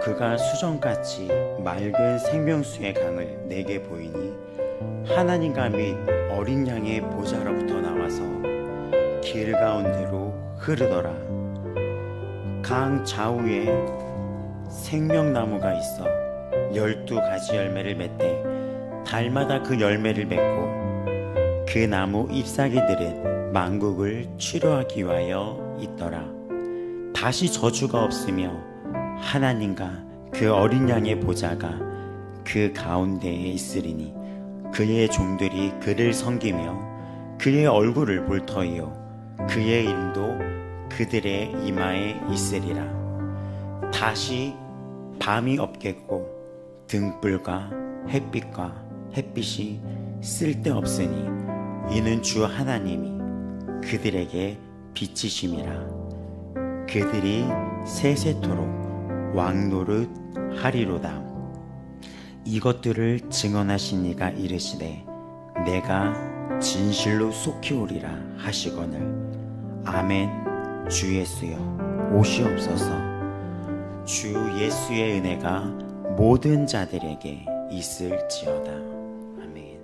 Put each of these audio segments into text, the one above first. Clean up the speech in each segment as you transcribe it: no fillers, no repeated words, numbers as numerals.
그가 수정같이 맑은 생명수의 강을 내게 보이니 하나님과 및 어린 양의 보좌로부터 나와서 길 가운데로 흐르더라. 강 좌우에 생명나무가 있어 12가지 열매를 맺되 달마다 그 열매를 맺고 그 나무 잎사귀들은 만국을 치료하기 위하여 있더라. 다시 저주가 없으며 하나님과 그 어린 양의 보좌가 그 가운데에 있으리니 그의 종들이 그를 섬기며 그의 얼굴을 볼 터이요 그의 이름도 그들의 이마에 있으리라. 다시 밤이 없겠고 등불과 햇빛이 쓸데없으니 이는 주 하나님이 그들에게 빛이심이라. 그들이 세세토록 왕노릇 하리로다. 이것들을 증언하신 이가 이르시되 내가 진실로 속히 오리라 하시거늘 아멘. 주 예수여 오시옵소서. 주 예수의 은혜가 모든 자들에게 있을지어다. 아멘.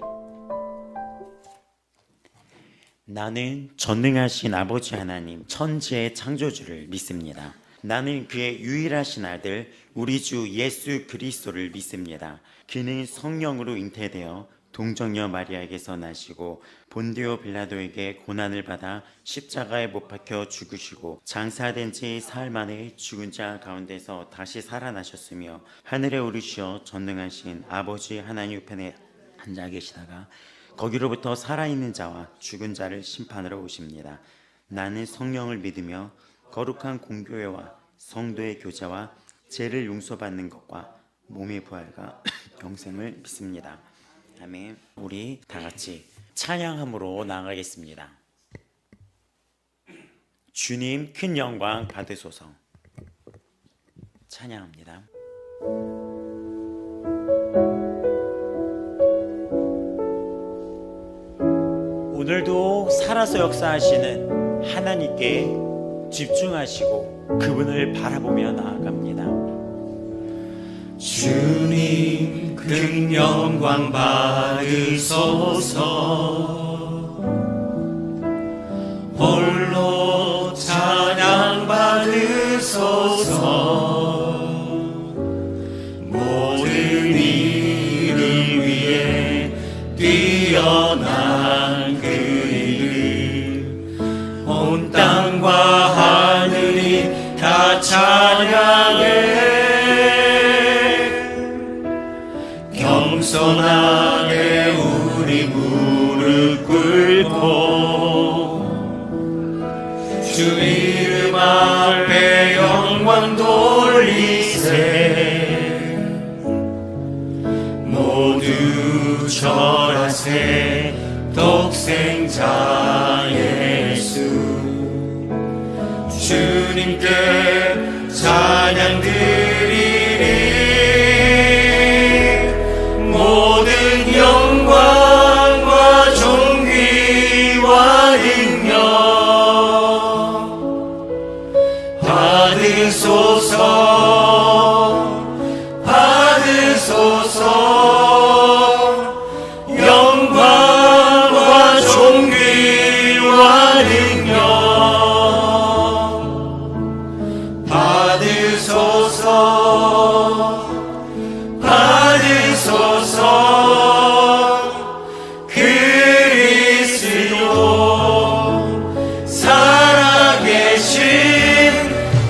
나는 전능하신 아버지 하나님 천지의 창조주를 믿습니다. 나는 그의 유일하신 아들 우리 주 예수 그리스도를 믿습니다. 그는 성령으로 잉태되어 동정녀 마리아에게서 나시고 본디오 빌라도에게 고난을 받아 십자가에 못 박혀 죽으시고 장사된 지 사흘 만에 죽은 자 가운데서 다시 살아나셨으며 하늘에 오르시어 전능하신 아버지 하나님 우편에 앉아 계시다가 거기로부터 살아있는 자와 죽은 자를 심판하러 오십니다. 나는 성령을 믿으며 거룩한 공교회와 성도의 교제와 죄를 용서받는 것과 몸의 부활과 영생을 믿습니다. 아멘. 우리 다 같이 찬양함으로 나아가겠습니다. 주님 큰 영광 받으소서. 찬양합니다. 오늘도 살아서 역사하시는 하나님께 집중하시고 그분을 바라보며 나아갑니다. 주님 큰 영광 받으소서. 홀로 찬양 받으소서. 모든 일을 위해 뛰어난 그 이름 온 땅과 하늘이 다 찬양해. 겸손하게 우리 무릎 꿇고 주 이름 앞에 영광 돌리세. 모두 절하세 독생자 예수. 주님께 찬양 드리리. 모든 영광과 존귀와 능력 받으소서. 받으소서. 영광과 존귀와 능력 받으소서. 받으소서. 그리스도 살아계신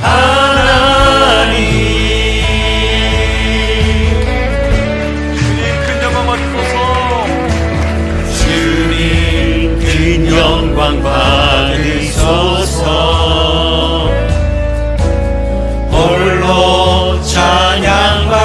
하나님. 주님 큰 영광 받으소서. 주님 큰 영광 받으소서. 홀로 찬양 받으소서.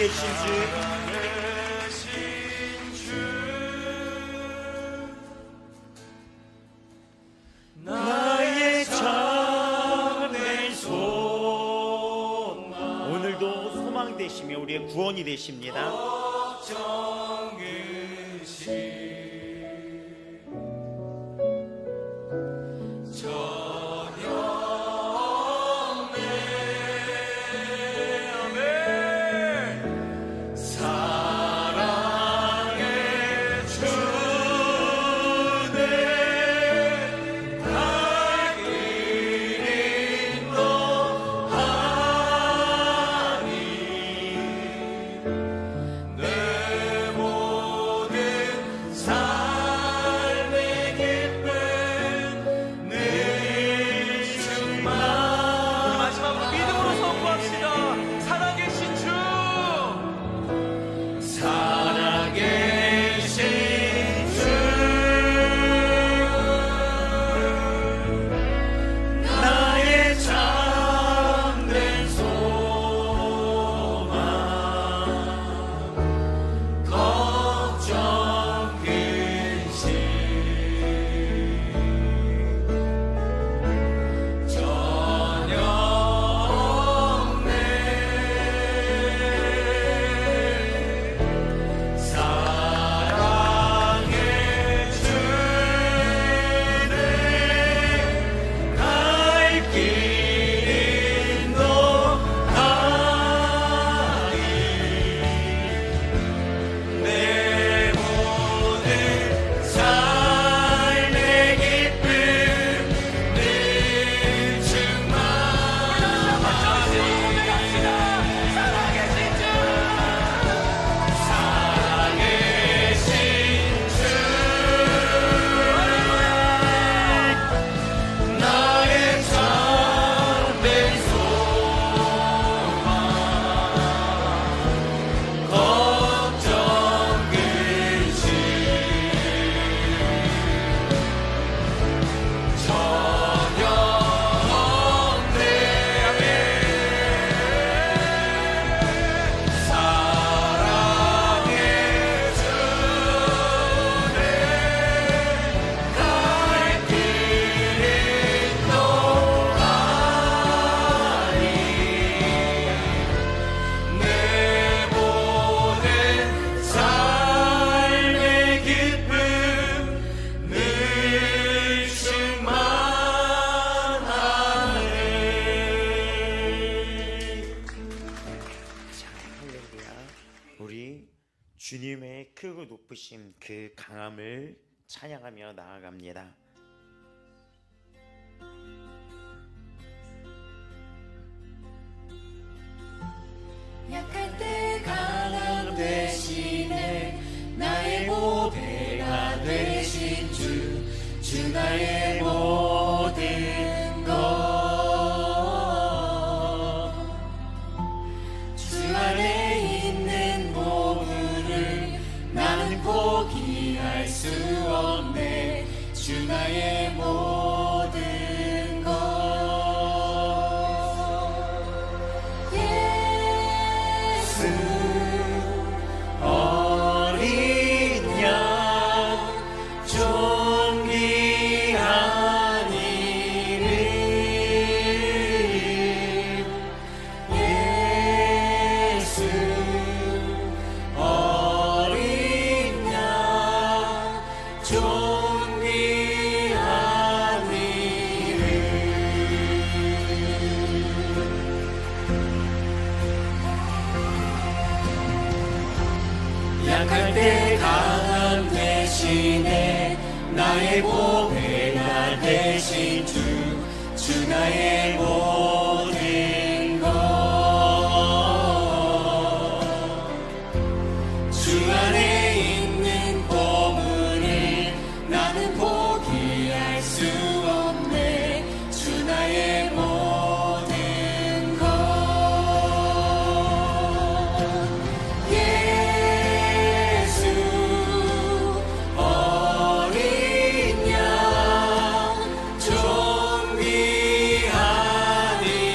살아계신 주 나의 참된 소망 오늘도 소망 되시며 우리의 구원이 되십니다. 걱정 근심 주님의 크고 높으심 그 강함을 찬양하며 나아갑니다. 약할 때 강함 대신에 나의 보배가 되신 주 나의 모든 것 주 안에 있는 보물을 나는 포기할 수 없네. 주 나의 모든 것 예수 어린 양 존귀한 이름 예수 어린 양 존귀한 이름 약할 때 강함 대신에 나의 보배가 되신 주 나의 모든 것 주 안에 있는 보물을 나는 포기할 수 없네. 주 나의 모든 것 예수 어린 양 존귀한 이름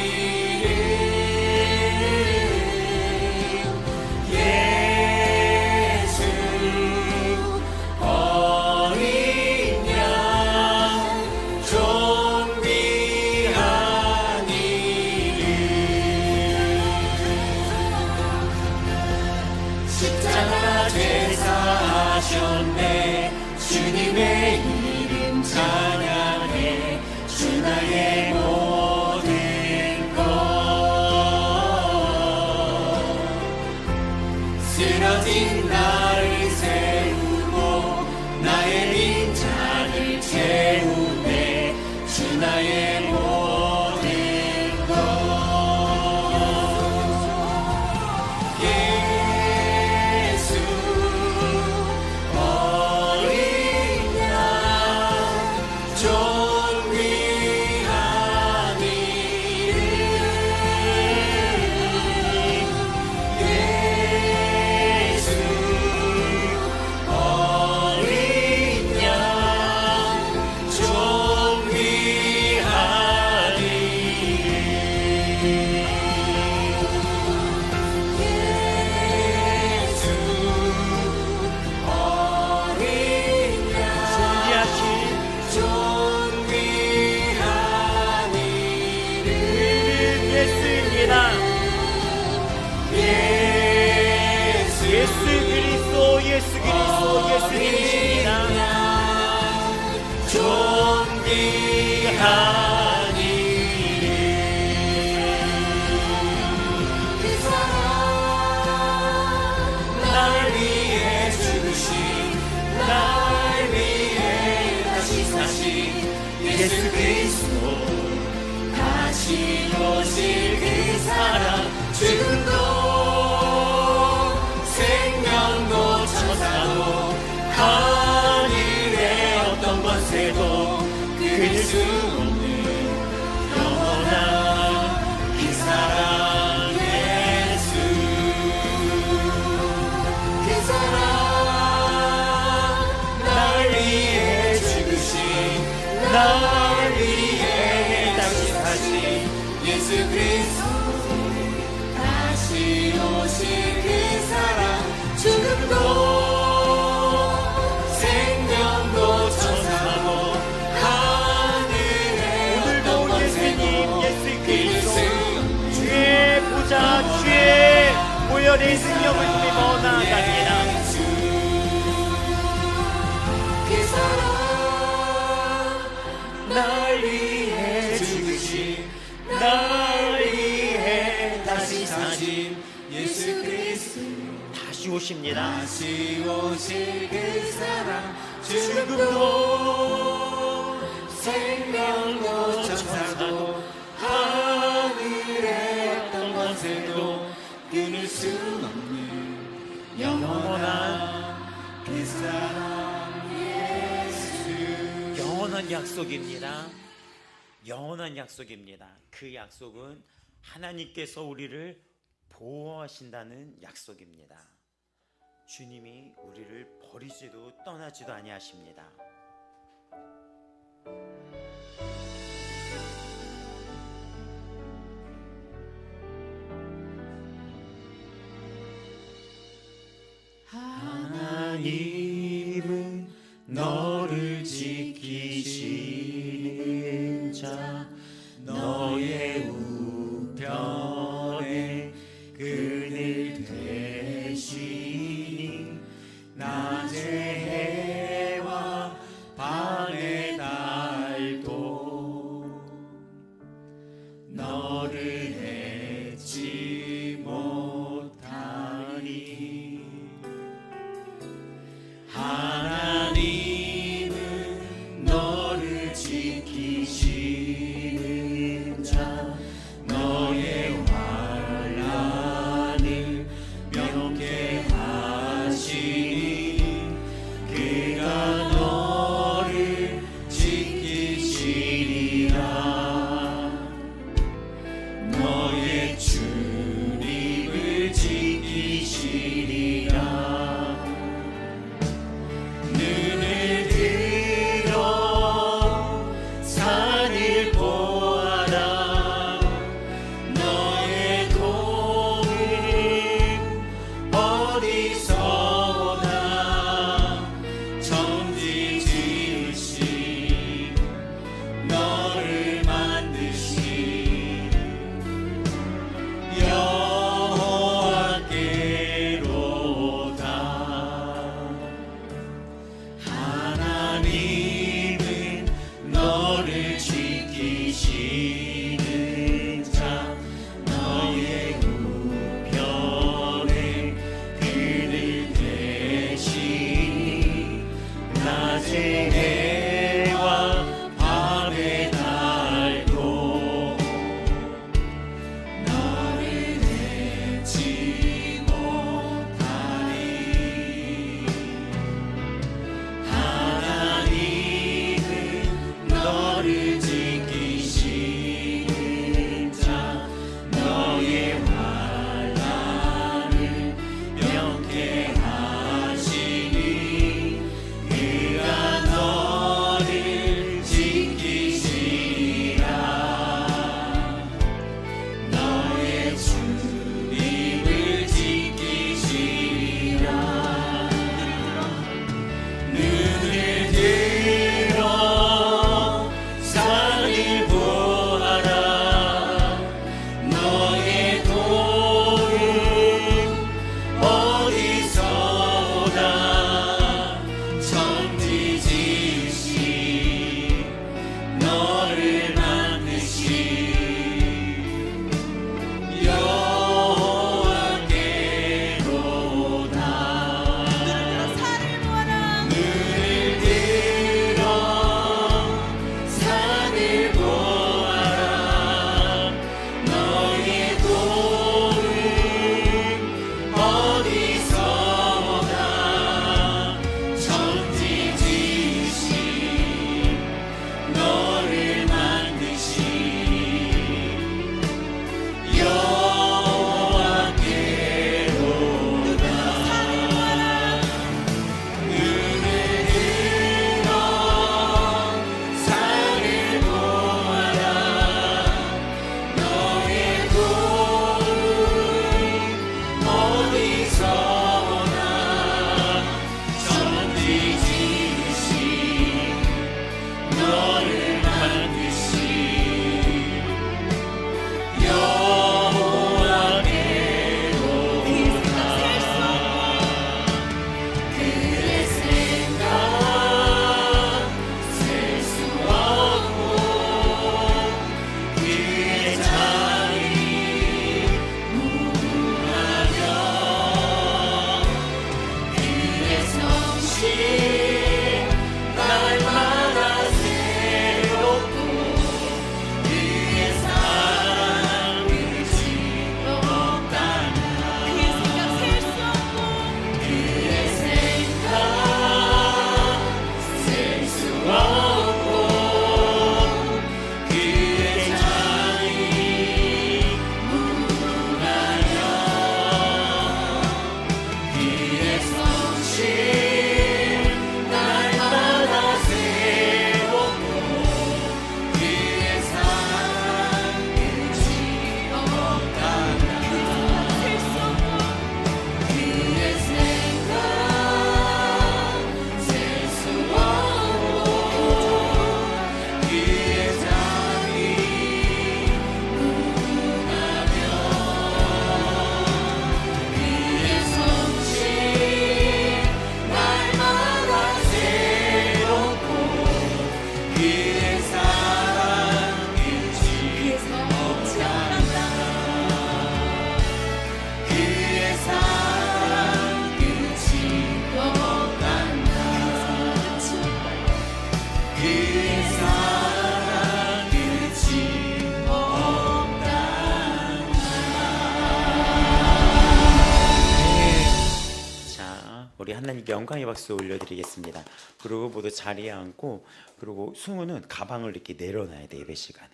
하니니 그 사랑 날 위해 죽으신 날 위해 다시 사신 예수 그리스도 다시 오실 그 사랑 죽음도 생명도 천사도 하늘의 어떤 권세도 끊을 수 없는 영원한 그 사랑 예수 그 사랑 날 위해 죽으신 날 위해 다시 사신 예수 그리스도 다시 오실 그 사랑 죽음도 생명도 천사도 하늘의 어떤 권세도 예수 그리스도 주의 보좌 주의 보혈의 능력을 힘입어 나아갑니다. 그 사랑 날 위해 죽으신 날 위해 다시 사신 예수 그리스도 다시 오십니다. 다시 오실 그 사랑 죽음도 생명도 천사도 하늘의 어떤 권세도 끊을 수 없는 영원한 그 사랑 예수 영원한 약속입니다. 영원한 약속입니다. 그 약속은 하나님께서 우리를 보호하신다는 약속입니다. 주님이 우리를 버리지도 떠나지도 아니하십니다. 하나님은 너를 지키시는 자 너의 우편에 그늘 되시니 낮의 해와 밤의 달도 너를 해치 못하리. 하나님은 너를 지키시는 자 너의 환난을 명쾌하시니 그가 너를 지키시리라. 너의 주님을 지키시리라. 눈을 들어 산을 보아라. 너의 도움은 어디서 오나. 천지 지으신 너를 만드신 여호와께로다. 하나님은 너를 지키시는 자 너의 우편에 그늘 되시니 낮의 해와 밤의 달도 너를 해치 못하리. 하나님은 너를 지키시는 자 너의 환난을 명쾌하시니 그가 그의 사랑 끝이 없단다. 그의 사랑 끝이 없단다. 그의 사랑 끝이 없단다. 자, 우리 하나님께 영광의 박수 올려드리겠습니다. 그리고 모두 자리에 앉고, 그리고 승우는 가방을 이렇게 내려놔야 돼, 예배 시간에.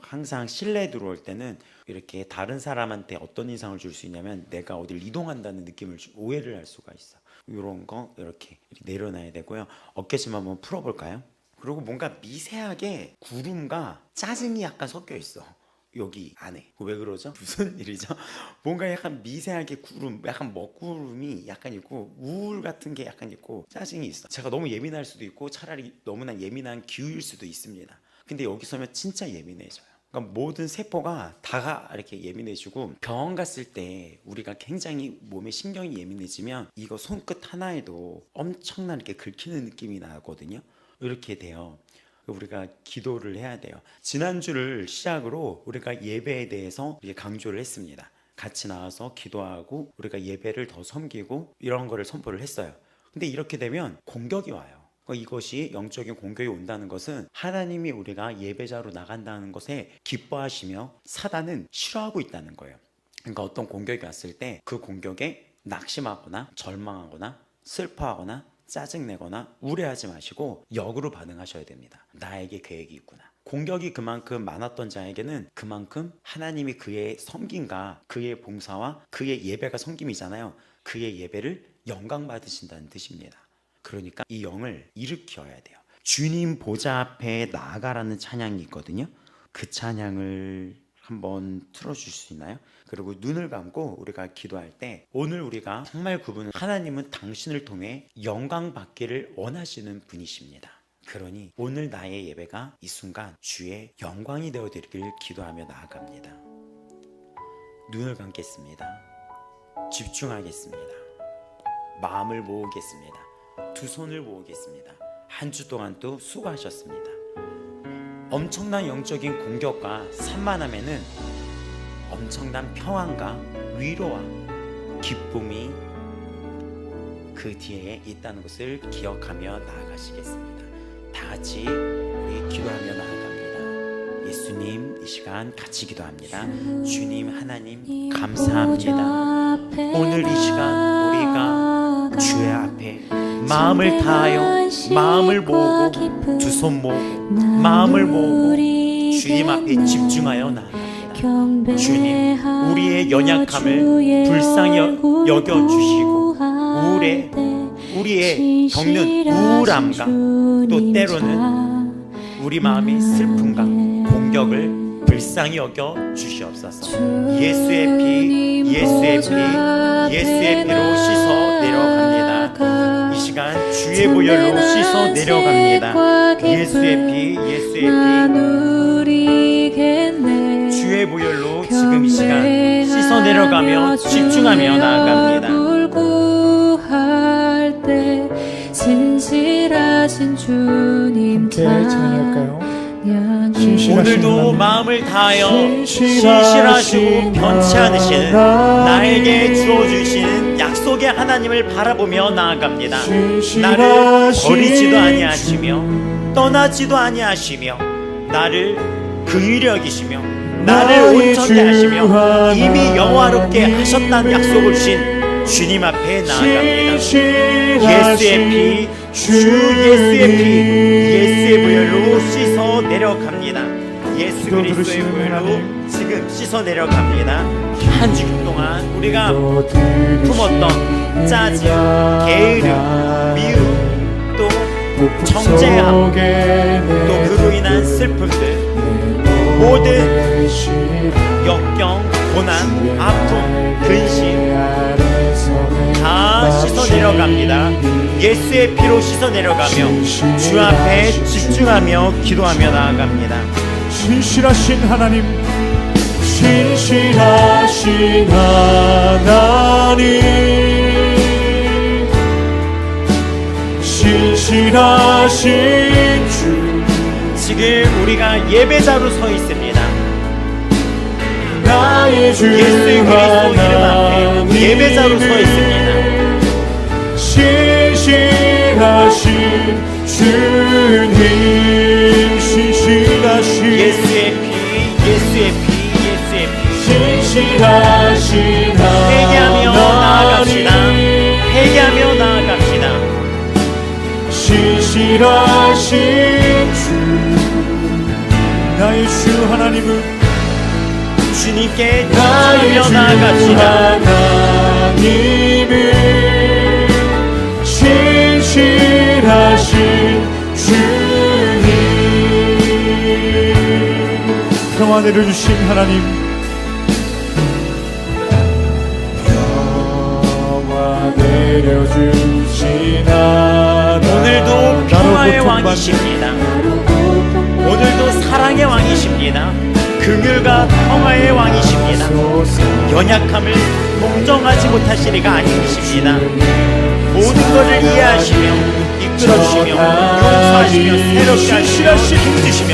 항상 실내에 들어올 때는 이렇게 다른 사람한테 어떤 인상을 줄 수 있냐면 내가 어딜 이동한다는 느낌을 오해를 할 수가 있어. 이런 거 이렇게 내려놔야 되고요. 어깨심 한번 풀어볼까요? 그리고 뭔가 미세하게 구름과 짜증이 약간 섞여 있어, 여기 안에. 왜 그러죠? 무슨 일이죠? 뭔가 약간 미세하게 구름, 약간 먹구름이 약간 있고, 우울 같은 게 약간 있고, 짜증이 있어. 제가 너무 예민할 수도 있고 차라리 너무나 예민한 기우일 수도 있습니다. 근데 여기 서면 진짜 예민해져요. 그러니까 모든 세포가 다 이렇게 예민해지고, 병원 갔을 때 우리가 굉장히 몸에 신경이 예민해지면 이거 손끝 하나에도 엄청나게 긁히는 느낌이 나거든요. 이렇게 돼요. 우리가 기도를 해야 돼요. 지난주를 시작으로 우리가 예배에 대해서 강조를 했습니다. 같이 나와서 기도하고 우리가 예배를 더 섬기고 이런 거를 선포를 했어요. 근데 이렇게 되면 공격이 와요. 이것이 영적인 공격이 온다는 것은 하나님이 우리가 예배자로 나간다는 것에 기뻐하시며 사단은 싫어하고 있다는 거예요. 그러니까 어떤 공격이 왔을 때 그 공격에 낙심하거나 절망하거나 슬퍼하거나 짜증내거나 우려하지 마시고 역으로 반응하셔야 됩니다. 나에게 계획이 있구나. 공격이 그만큼 많았던 자에게는 그만큼 하나님이 그의 섬김과 그의 봉사와 그의 예배가 섬김이잖아요. 그의 예배를 영광 받으신다는 뜻입니다. 그러니까 이 영을 일으켜야 돼요. 주님 보좌 앞에 나아가라는 찬양이 있거든요. 그 찬양을 한번 틀어줄 수 있나요? 그리고 눈을 감고 우리가 기도할 때, 오늘 우리가 정말 그분은, 하나님은 당신을 통해 영광 받기를 원하시는 분이십니다. 그러니 오늘 나의 예배가 이 순간 주의 영광이 되어드리길 기도하며 나아갑니다. 눈을 감겠습니다. 집중하겠습니다. 마음을 모으겠습니다. 두 손을 모으겠습니다. 한 주 동안 또 수고하셨습니다. 엄청난 영적인 공격과 산만함에는 엄청난 평안과 위로와 기쁨이 그 뒤에 있다는 것을 기억하며 나아가시겠습니다. 다 같이 우리 기도하며 나아갑니다. 예수님, 이 시간 같이 기도합니다. 주님 하나님 감사합니다. 오늘 이 시간 우리가 주의 앞에 마음을 다하여 마음을 모으고 두 손 모으고 마음을 모으고 주님 앞에 집중하여 나아갑니다. 주님, 우리의 연약함을 불쌍히 여겨주시고 우리의 겪는 우울함과 또 때로는 우리 마음의 슬픔과 공격을 불쌍히 여겨 주시옵소서. 예수의 피, 예수의 피, 예수의 피로 씻어 내려갑니다. 이 시간 주의 보혈로 씻어 내려갑니다. 예수의 피, 예수의 피, 주의 보혈로 지금 이 시간 씻어 내려가며 집중하며 나아갑니다. 진실하신 주님 찬양할까요? 오늘도 마음을 다하여 신실하시고 변치 않으시는 나에게 주어주시는 약속의 하나님을 바라보며 나아갑니다. 나를 버리지도 아니하시며 떠나지도 아니하시며 나를 긍휼히 여기시며 나를 온전히 하시며 이미 영화롭게 하셨다는 약속을 주신 주님 앞에 나아갑니다. 예수의 피, 주 예수의 피, 예수의 보혈로 씻어 내려갑니다. 예수 그리스도의 보혈로 지금 씻어 내려갑니다. 한 주 동안 우리가 품었던 짜증, 게으름, 미움, 또 정죄함, 또 그로 인한 슬픔들, 모든 역경, 고난, 아픔, 근심 다 씻어 내려갑니다. 예수의 피로 씻어 내려가며 주 앞에 집중하며 기도하며 나아갑니다. 신실하신 하나님, 신실하신 하나님, 신실하신 주 지금 우리가 예배자로 서 있습니다. 나의 주 예수 그리스도 이름 앞에 하나님 예배자로 서 있습니다. 신실하신 주님 신실하신 예수의 피, 예수의 피, 예수의 피. 신실하신 회개하며 나아갑시다. 하나님 회개하며 나아갑시다. 신실하신 주 나의 주 하나님은 주님께 나의 기도하며 주 나아갑시다. 하나님은 신실하신 주님 평화 내려주신 하나님 평화 내려주신 하나님 오늘도 평화의 왕이십니다. 오늘도 사랑의 왕이십니다. 긍휼과 평화의 왕이십니다. 연약함을 동정하지 못하시리가 아니십니다. 모든 것을 이해하시며 이끌어주시며 용서하시며 새롭게 하시며 힘주시며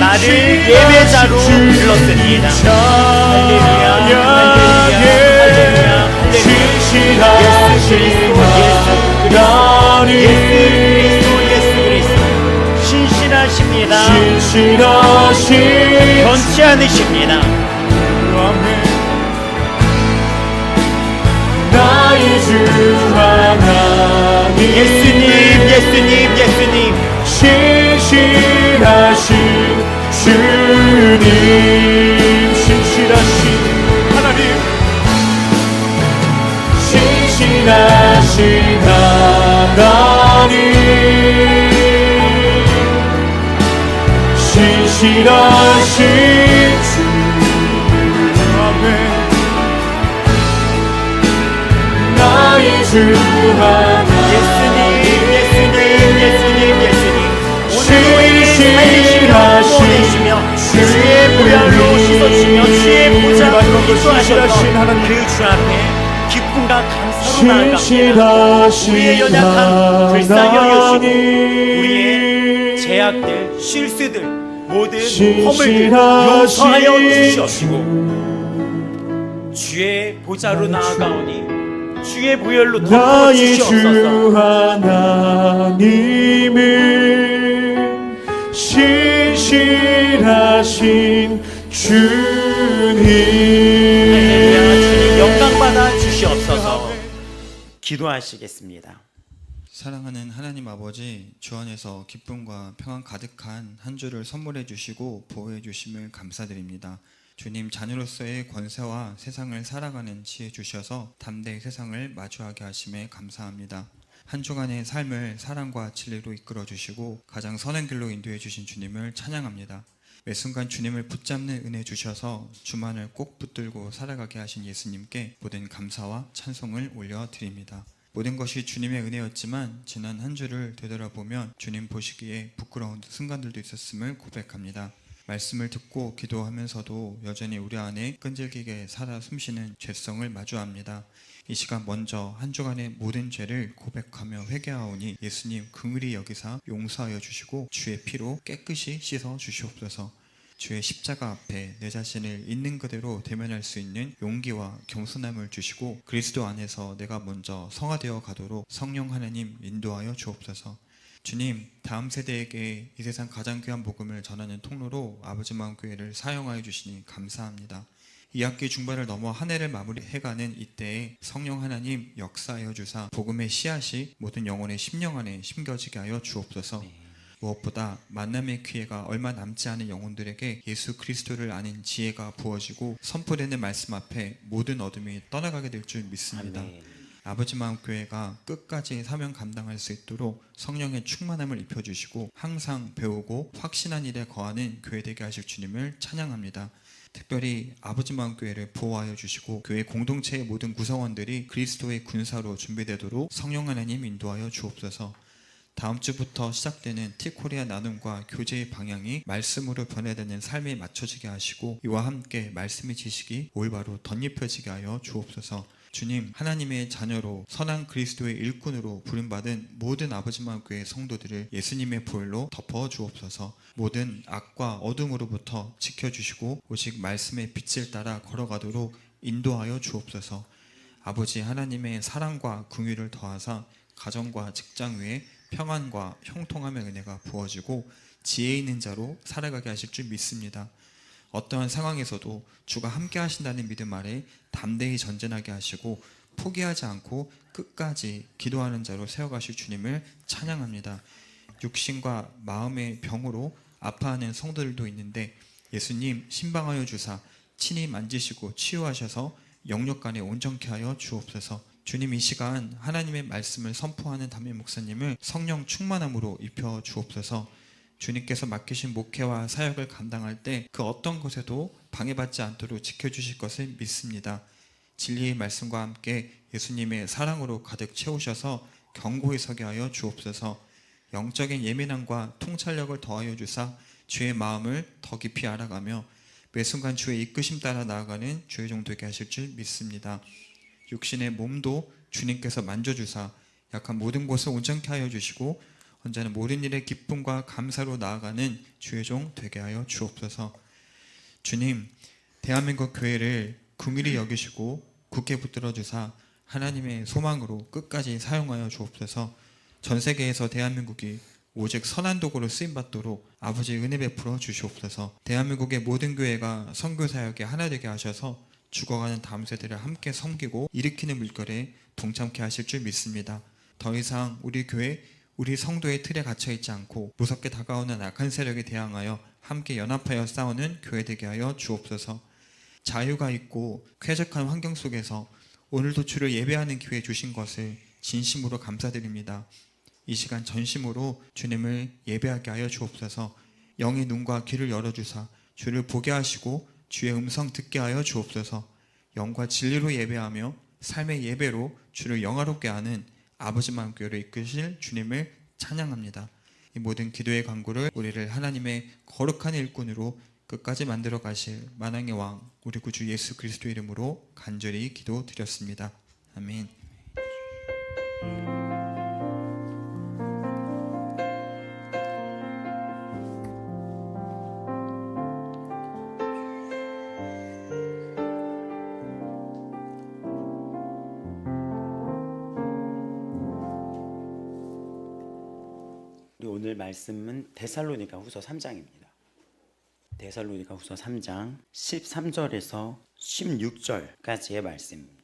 나를 예배자로 불렀습니다. 할렐루야 할렐루야 할렐루야 할렐루야. 예수 그리스도 예수 그리스도 신실하십니다. 신실하신 변치 않으십니다. 나의 주 하나님 예수님 예수님 예수님 신실하신 주님 신실하신 하나님 신실하신 하나님 신실하신 주 아멘 나의 주 하나님 예수님 예수님 예수님 예수님 오늘도 살리시며 보내시며 주의 보혈로 씻어주시며 주의 보좌로 인도하셔서 그 주 앞에 기쁨과 감사로 나아갑니다. 우리의 연약함 불쌍히 여기시고 우리의 제약들 실수들 모든 허물들 용서하여 주시옵시고 주의 보좌로 나아가오니 주의 보혈로 덮어 나의 주 주시옵소서. 하나님은 신실하신 주님 주님 영광 받아 주시옵소서. 기도하시겠습니다. 사랑하는 하나님 아버지, 주 안에서 기쁨과 평안 가득한 한 주를 선물해 주시고 보호해 주심을 감사드립니다. 주님, 자녀로서의 권세와 세상을 살아가는 지혜 주셔서 담대히 세상을 마주하게 하심에 감사합니다. 한 주간의 삶을 사랑과 진리로 이끌어 주시고 가장 선한 길로 인도해 주신 주님을 찬양합니다. 매 순간 주님을 붙잡는 은혜 주셔서 주만을 꼭 붙들고 살아가게 하신 예수님께 모든 감사와 찬송을 올려드립니다. 모든 것이 주님의 은혜였지만 지난 한 주를 되돌아보면 주님 보시기에 부끄러운 순간들도 있었음을 고백합니다. 말씀을 듣고 기도하면서도 여전히 우리 안에 끈질기게 살아 숨쉬는 죄성을 마주합니다. 이 시간 먼저 한 주간의 모든 죄를 고백하며 회개하오니 예수님 긍휼히 여기사 용서하여 주시고 주의 피로 깨끗이 씻어 주시옵소서. 주의 십자가 앞에 내 자신을 있는 그대로 대면할 수 있는 용기와 겸손함을 주시고 그리스도 안에서 내가 먼저 성화되어 가도록 성령 하나님 인도하여 주옵소서. 주님, 다음 세대에게 이 세상 가장 귀한 복음을 전하는 통로로 아버지 마음교회를 사용하여 주시니 감사합니다. 이 학기 중반을 넘어 한 해를 마무리해가는 이때에 성령 하나님 역사하여 주사 복음의 씨앗이 모든 영혼의 심령 안에 심겨지게 하여 주옵소서. 무엇보다 만남의 기회가 얼마 남지 않은 영혼들에게 예수 그리스도를 아는 지혜가 부어지고 선포되는 말씀 앞에 모든 어둠이 떠나가게 될 줄 믿습니다. 아버지 마음교회가 끝까지 사명 감당할 수 있도록 성령의 충만함을 입혀주시고 항상 배우고 확신한 일에 거하는 교회 되게 하실 주님을 찬양합니다. 특별히 아버지 마음교회를 보호하여 주시고 교회 공동체의 모든 구성원들이 그리스도의 군사로 준비되도록 성령 하나님 인도하여 주옵소서. 다음 주부터 시작되는 티코리아 나눔과 교제의 방향이 말씀으로 변화되는 삶에 맞춰지게 하시고 이와 함께 말씀의 지식이 올바로 덧입혀지게 하여 주옵소서. 주님, 하나님의 자녀로 선한 그리스도의 일꾼으로 부름받은 모든 아버지마을 교회 성도들을 예수님의 보혈로 덮어 주옵소서. 모든 악과 어둠으로부터 지켜주시고 오직 말씀의 빛을 따라 걸어가도록 인도하여 주옵소서. 아버지 하나님의 사랑과 긍휼을 더하사 가정과 직장 위에 평안과 형통함의 은혜가 부어지고 지혜 있는 자로 살아가게 하실 줄 믿습니다. 어떠한 상황에서도 주가 함께 하신다는 믿음 아래 담대히 전진하게 하시고 포기하지 않고 끝까지 기도하는 자로 세워가실 주님을 찬양합니다. 육신과 마음의 병으로 아파하는 성도들도 있는데 예수님 신방하여 주사 친히 만지시고 치유하셔서 영육간에 온전케 하여 주옵소서. 주님, 이 시간 하나님의 말씀을 선포하는 담임 목사님을 성령 충만함으로 입혀 주옵소서. 주님께서 맡기신 목회와 사역을 감당할 때 그 어떤 것에도 방해받지 않도록 지켜주실 것을 믿습니다. 진리의 말씀과 함께 예수님의 사랑으로 가득 채우셔서 견고히 서게 하여 주옵소서. 영적인 예민함과 통찰력을 더하여 주사 주의 마음을 더 깊이 알아가며 매 순간 주의 이끄심 따라 나아가는 주의 종 되게 하실 줄 믿습니다. 육신의 몸도 주님께서 만져주사 약한 모든 곳을 온전케 하여 주시고 언제나 모든 일에 기쁨과 감사로 나아가는 주의 종 되게 하여 주옵소서. 주님, 대한민국 교회를 긍휼히 여기시고 굳게 붙들어 주사 하나님의 소망으로 끝까지 사용하여 주옵소서. 전 세계에서 대한민국이 오직 선한 도구로 쓰임받도록 아버지 은혜 베풀어 주시옵소서. 대한민국의 모든 교회가 선교 사역에 하나 되게 하셔서 죽어가는 다음 세대를 함께 섬기고 일으키는 물결에 동참케 하실 줄 믿습니다. 더 이상 우리 교회, 우리 성도의 틀에 갇혀있지 않고 무섭게 다가오는 악한 세력에 대항하여 함께 연합하여 싸우는 교회 되게 하여 주옵소서. 자유가 있고 쾌적한 환경 속에서 오늘도 주를 예배하는 기회 주신 것을 진심으로 감사드립니다. 이 시간 전심으로 주님을 예배하게 하여 주옵소서. 영의 눈과 귀를 열어주사 주를 보게 하시고 주의 음성 듣게 하여 주옵소서. 영과 진리로 예배하며 삶의 예배로 주를 영화롭게 하는 아버지만 교회로 이끄실 주님을 찬양합니다. 이 모든 기도의 간구를 우리를 하나님의 거룩한 일꾼으로 끝까지 만들어 가실 만왕의 왕 우리 구주 예수 그리스도 이름으로 간절히 기도드렸습니다. 아멘. 우리 오늘 말씀은 데살로니가 후서 3장입니다. 데살로니가 후서 3장 13절에서 16절까지의 말씀입니다.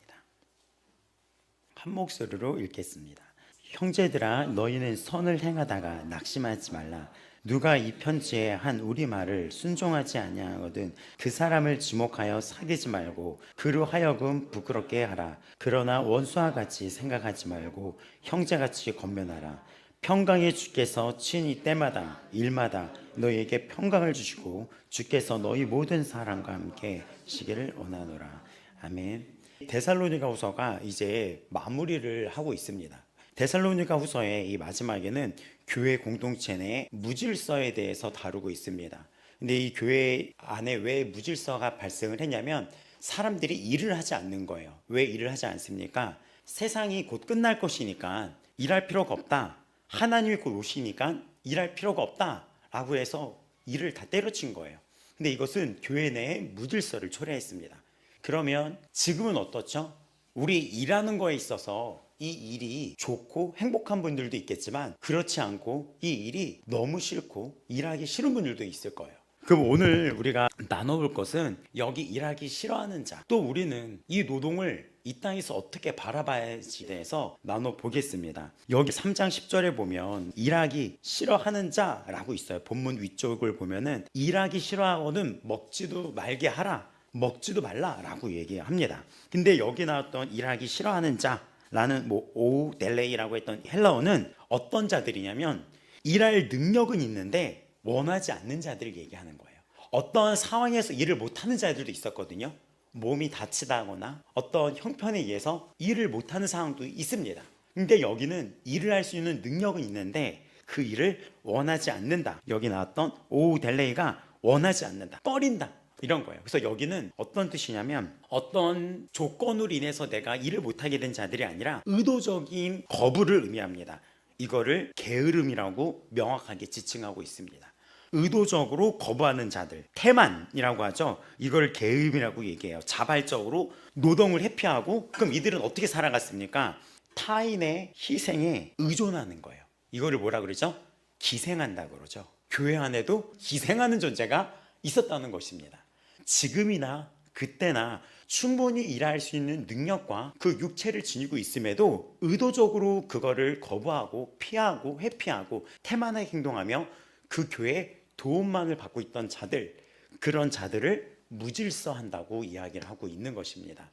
한 목소리로 읽겠습니다. 형제들아, 너희는 선을 행하다가 낙심하지 말라. 누가 이 편지에 한 우리 말을 순종하지 아니하거든 그 사람을 지목하여 사귀지 말고 그로 하여금 부끄럽게 하라. 그러나 원수와 같이 생각하지 말고 형제같이 권면하라. 평강의 주께서 친히 때마다 일마다 너희에게 평강을 주시고 주께서 너희 모든 사람과 함께 시기를 원하노라. 아멘. 데살로니가 후서가 이제 마무리를 하고 있습니다. 데살로니가 후서의 이 마지막에는 교회 공동체 내 무질서에 대해서 다루고 있습니다. 근데 이 교회 안에 왜 무질서가 발생을 했냐면 사람들이 일을 하지 않는 거예요. 왜 일을 하지 않습니까? 세상이 곧 끝날 것이니까 일할 필요가 없다. 하나님이 곧 오시니까 일할 필요가 없다 라고 해서 일을 다 때려친 거예요. 근데 이것은 교회 내에 무질서를 초래했습니다. 그러면 지금은 어떻죠? 우리 일하는 거에 있어서 이 일이 좋고 행복한 분들도 있겠지만 그렇지 않고 이 일이 너무 싫고 일하기 싫은 분들도 있을 거예요. 그럼 오늘 우리가 나눠볼 것은 여기 일하기 싫어하는 자, 또 우리는 이 노동을 이 땅에서 어떻게 바라봐야지에 대해서 나눠보겠습니다. 여기 3장 10절에 보면 일하기 싫어하는 자라고 있어요. 본문 위쪽을 보면은 일하기 싫어하거든 먹지도 말게 하라, 먹지도 말라라고 얘기합니다. 근데 여기 나왔던 일하기 싫어하는 자라는 오우 델레이라고 했던 헬라어는 어떤 자들이냐면 일할 능력은 있는데 원하지 않는 자들을 얘기하는 거예요. 어떤 상황에서 일을 못하는 자들도 있었거든요. 몸이 다치다거나 어떤 형편에 의해서 일을 못하는 상황도 있습니다. 근데 여기는 일을 할 수 있는 능력은 있는데 그 일을 원하지 않는다. 여기 나왔던 오우 델레이가 원하지 않는다, 꺼린다, 이런 거예요. 그래서 여기는 어떤 뜻이냐면 어떤 조건으로 인해서 내가 일을 못하게 된 자들이 아니라 의도적인 거부를 의미합니다. 이거를 게으름이라고 명확하게 지칭하고 있습니다. 의도적으로 거부하는 자들, 태만이라고 하죠. 이걸 게으름이라고 얘기해요. 자발적으로 노동을 회피하고, 그럼 이들은 어떻게 살아갔습니까? 타인의 희생에 의존하는 거예요. 이거를 뭐라 그러죠? 기생한다고 그러죠. 교회 안에도 기생하는 존재가 있었다는 것입니다. 지금이나 그때나 충분히 일할 수 있는 능력과 그 육체를 지니고 있음에도 의도적으로 그거를 거부하고 피하고 회피하고 태만하게 행동하며 그 교회에 도움만을 받고 있던 자들, 그런 자들을 무질서한다고 이야기를 하고 있는 것입니다.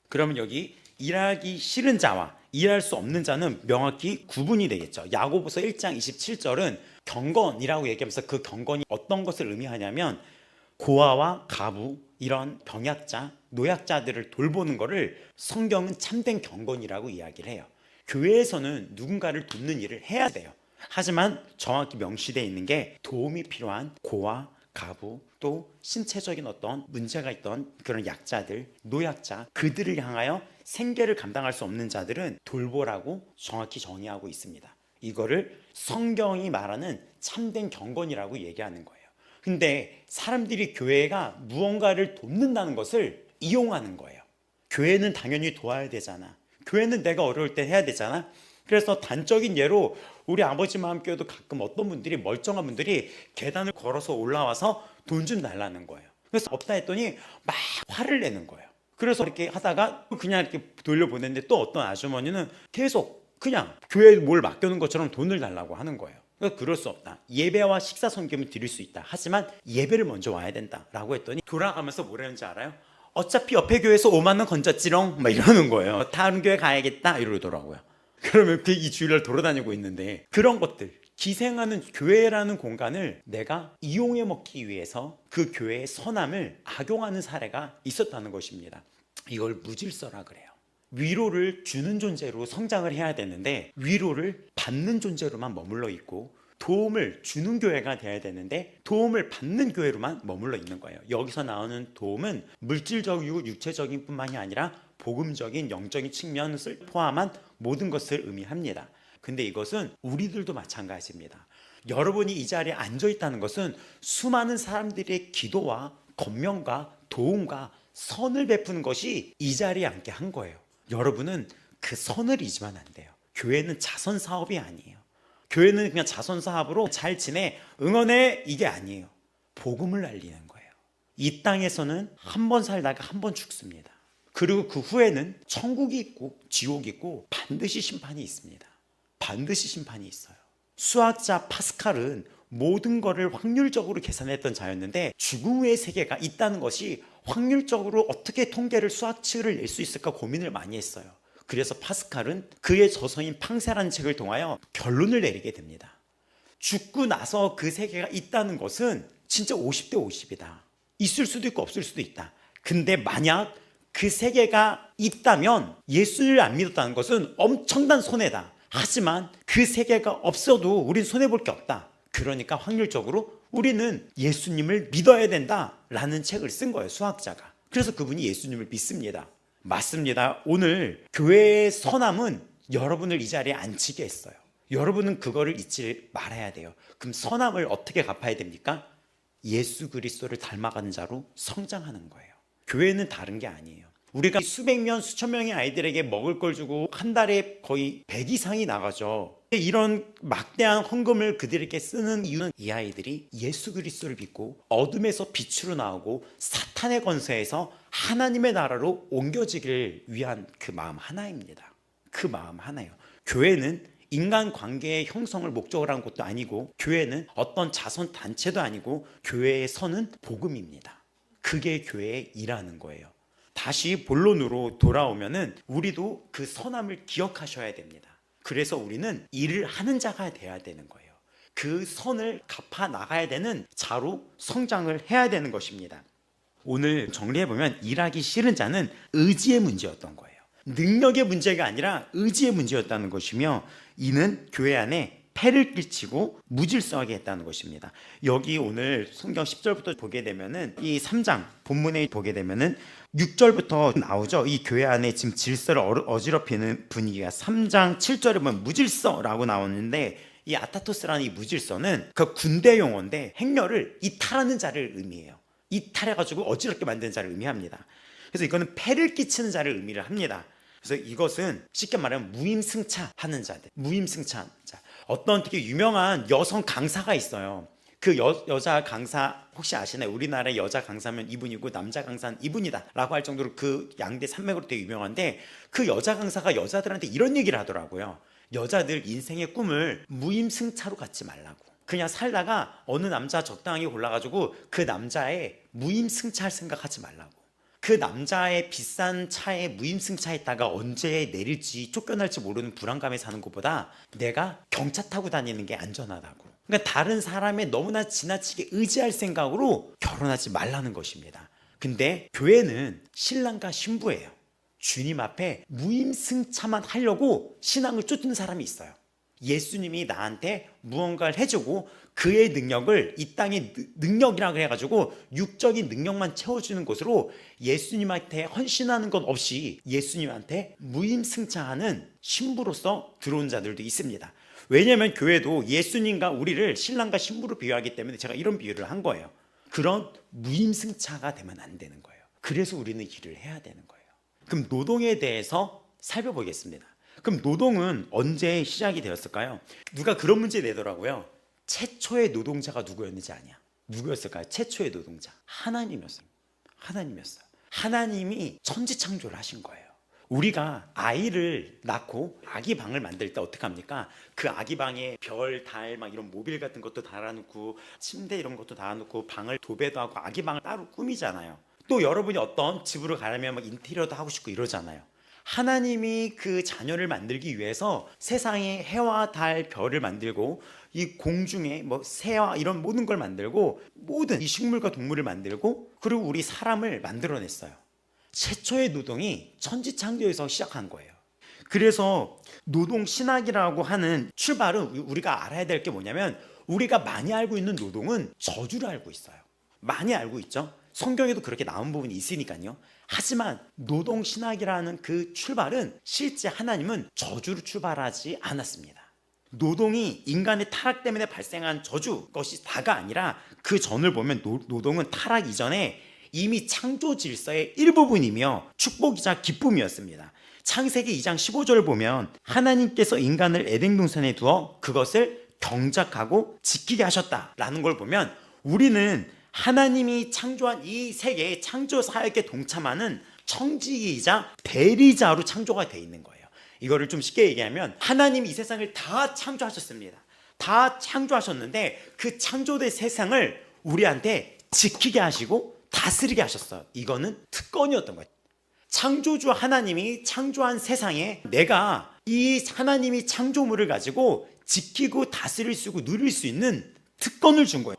그러면 여기 일하기 싫은 자와 일할 수 없는 자는 명확히 구분이 되겠죠. 야고보서 1장 27절은 경건이라고 얘기하면서 그 경건이 어떤 것을 의미하냐면 고아와 가부, 이런 병약자, 노약자들을 돌보는 것을 성경은 참된 경건이라고 이야기를 해요. 교회에서는 누군가를 돕는 일을 해야 돼요. 하지만 정확히 명시되어 있는 게 도움이 필요한 고아, 가부, 또 신체적인 어떤 문제가 있던 그런 약자들, 노약자, 그들을 향하여 생계를 감당할 수 없는 자들은 돌보라고 정확히 정의하고 있습니다. 이거를 성경이 말하는 참된 경건이라고 얘기하는 거예요. 근데 사람들이 교회가 무언가를 돕는다는 것을 이용하는 거예요. 교회는 당연히 도와야 되잖아. 교회는 내가 어려울 때 해야 되잖아. 그래서 단적인 예로 우리 아버지 마음교회도 가끔 어떤 분들이, 멀쩡한 분들이 계단을 걸어서 올라와서 돈 좀 달라는 거예요. 그래서 없다 했더니 막 화를 내는 거예요. 그래서 이렇게 하다가 그냥 이렇게 돌려보냈는데 또 어떤 아주머니는 계속 그냥 교회에 뭘 맡겨놓은 것처럼 돈을 달라고 하는 거예요. 그러니까 그럴 수 없다. 예배와 식사 섬김을 드릴 수 있다. 하지만 예배를 먼저 와야 된다라고 했더니 돌아가면서 뭐라는지 알아요? 어차피 옆에 교회에서 5만 원 건졌지롱 막 이러는 거예요. 다른 교회 가야겠다 이러더라고요. 그러면 이 주일날 돌아다니고 있는데, 그런 것들, 기생하는 교회라는 공간을 내가 이용해 먹기 위해서 그 교회의 선함을 악용하는 사례가 있었다는 것입니다. 이걸 무질서라 그래요. 위로를 주는 존재로 성장을 해야 되는데 위로를 받는 존재로만 머물러 있고, 도움을 주는 교회가 돼야 되는데 도움을 받는 교회로만 머물러 있는 거예요. 여기서 나오는 도움은 물질적이고 육체적인 뿐만이 아니라 복음적인 영적인 측면을 포함한 모든 것을 의미합니다. 근데 이것은 우리들도 마찬가지입니다. 여러분이 이 자리에 앉아 있다는 것은 수많은 사람들의 기도와 권면과 도움과 선을 베푸는 것이 이 자리에 앉게 한 거예요. 여러분은 그 선을 잊으면 안 돼요. 교회는 자선 사업이 아니에요. 교회는 그냥 자선 사업으로 잘 지내, 응원해, 이게 아니에요. 복음을 알리는 거예요. 이 땅에서는 한 번 살다가 한 번 죽습니다. 그리고 그 후에는 천국이 있고 지옥이 있고 반드시 심판이 있습니다. 반드시 심판이 있어요. 수학자 파스칼은 모든 것을 확률적으로 계산했던 자였는데 죽음 후의 세계가 있다는 것이 확률적으로 어떻게 통계를 수학치를 낼 수 있을까 고민을 많이 했어요. 그래서 파스칼은 그의 저서인 팡세라는 책을 통하여 결론을 내리게 됩니다. 죽고 나서 그 세계가 있다는 것은 진짜 50대 50이다. 있을 수도 있고 없을 수도 있다. 근데 만약 그 세계가 있다면 예수를 안 믿었다는 것은 엄청난 손해다. 하지만 그 세계가 없어도 우린 손해볼 게 없다. 그러니까 확률적으로 우리는 예수님을 믿어야 된다라는 책을 쓴 거예요, 수학자가. 그래서 그분이 예수님을 믿습니다. 맞습니다. 오늘 교회의 선함은 여러분을 이 자리에 앉히게 했어요. 여러분은 그거를 잊지 말아야 돼요. 그럼 선함을 어떻게 갚아야 됩니까? 예수 그리스도를 닮아가는 자로 성장하는 거예요. 교회는 다른 게 아니에요. 우리가 수백 명, 수천 명의 아이들에게 먹을 걸 주고 한 달에 거의 100 이상이 나가죠. 이런 막대한 헌금을 그들에게 쓰는 이유는 이 아이들이 예수 그리스도를 믿고 어둠에서 빛으로 나오고 사탄의 권세에서 하나님의 나라로 옮겨지기를 위한 그 마음 하나입니다. 그 마음 하나예요. 교회는 인간 관계의 형성을 목적으로 한 것도 아니고, 교회는 어떤 자선 단체도 아니고, 교회의 선은 복음입니다. 그게 교회의 일하는 거예요. 다시 본론으로 돌아오면은 우리도 그 선함을 기억하셔야 됩니다. 그래서 우리는 일을 하는 자가 돼야 되는 거예요. 그 선을 갚아 나가야 되는 자로 성장을 해야 되는 것입니다. 오늘 정리해보면 일하기 싫은 자는 의지의 문제였던 거예요. 능력의 문제가 아니라 의지의 문제였다는 것이며, 이는 교회 안에 폐를 끼치고 무질서하게 했다는 것입니다. 여기 오늘 성경 10절부터 보게 되면은 이 3장 본문에 보게 되면은 6절부터 나오죠. 이 교회 안에 지금 질서를 어지럽히는 분위기가 3장 7절에 보면 무질서라고 나오는데, 이 아타토스라는 이 무질서는 그 군대 용어인데 행렬을 이탈하는 자를 의미해요. 이탈해가지고 어지럽게 만드는 자를 의미합니다. 그래서 이거는 폐를 끼치는 자를 의미를 합니다. 그래서 이것은 쉽게 말하면 무임승차하는 자들, 무임승차하는 자. 어떤 되게 유명한 여성 강사가 있어요. 그 여자 강사 혹시 아시나요? 우리나라의 여자 강사면 이분이고 남자 강사는 이분이다 라고 할 정도로 그 양대 산맥으로 되게 유명한데, 그 여자 강사가 여자들한테 이런 얘기를 하더라고요. 여자들 인생의 꿈을 무임승차로 갖지 말라고. 그냥 살다가 어느 남자 적당하게 골라가지고 그 남자의 무임승차할 생각하지 말라고. 그 남자의 비싼 차에 무임승차했다가 언제 내릴지 쫓겨날지 모르는 불안감에 사는 것보다 내가 경차 타고 다니는 게 안전하다고. 그러니까 다른 사람의 너무나 지나치게 의지할 생각으로 결혼하지 말라는 것입니다. 근데 교회는 신랑과 신부예요. 주님 앞에 무임승차만 하려고 신앙을 쫓는 사람이 있어요. 예수님이 나한테 무언가를 해주고 그의 능력을 이 땅의 능력이라고 해가지고 육적인 능력만 채워주는 것으로 예수님한테 헌신하는 것 없이 예수님한테 무임승차하는 신부로서 들어온 자들도 있습니다. 왜냐하면 교회도 예수님과 우리를 신랑과 신부로 비유하기 때문에 제가 이런 비유를 한 거예요. 그런 무임승차가 되면 안 되는 거예요. 그래서 우리는 일을 해야 되는 거예요. 그럼 노동에 대해서 살펴보겠습니다. 그럼 노동은 언제 시작이 되었을까요? 누가 그런 문제 내더라고요. 최초의 노동자가 누구였는지 아냐? 누구였을까요? 최초의 노동자 하나님이었어요. 하나님이 천지창조를 하신 거예요. 우리가 아이를 낳고 아기 방을 만들 때 어떻게 합니까? 그 아기 방에 별, 달 막 이런 모빌 같은 것도 달아놓고 침대 이런 것도 달아놓고 방을 도배도 하고 아기 방을 따로 꾸미잖아요. 또 여러분이 어떤 집으로 가려면 막 인테리어도 하고 싶고 이러잖아요. 하나님이 그 자녀를 만들기 위해서 세상에 해와 달, 별을 만들고 이 공중에 뭐 새와 이런 모든 걸 만들고 모든 이 식물과 동물을 만들고 그리고 우리 사람을 만들어냈어요. 최초의 노동이 천지창조에서 시작한 거예요. 그래서 노동신학이라고 하는 출발은 우리가 알아야 될 게 뭐냐면, 우리가 많이 알고 있는 노동은 저주를 알고 있어요. 많이 알고 있죠. 성경에도 그렇게 나온 부분이 있으니까요. 하지만 노동신학이라는 그 출발은 실제 하나님은 저주로 출발하지 않았습니다. 노동이 인간의 타락 때문에 발생한 저주 것이 다가 아니라 그 전을 보면 노동은 타락 이전에 이미 창조 질서의 일부분이며 축복이자 기쁨이었습니다. 창세기 2장 15절을 보면 하나님께서 인간을 에덴 동산에 두어 그것을 경작하고 지키게 하셨다라는 걸 보면, 우리는 하나님이 창조한 이 세계의 창조 사역에 동참하는 청지기이자 대리자로 창조가 되어 있는 거예요. 이거를 좀 쉽게 얘기하면, 하나님이 이 세상을 다 창조하셨습니다. 다 창조하셨는데 그 창조된 세상을 우리한테 지키게 하시고 다스리게 하셨어요. 이거는 특권이었던 거예요. 창조주 하나님이 창조한 세상에 내가 이 하나님이 창조물을 가지고 지키고 다스릴 수 있고 누릴 수 있는 특권을 준 거예요.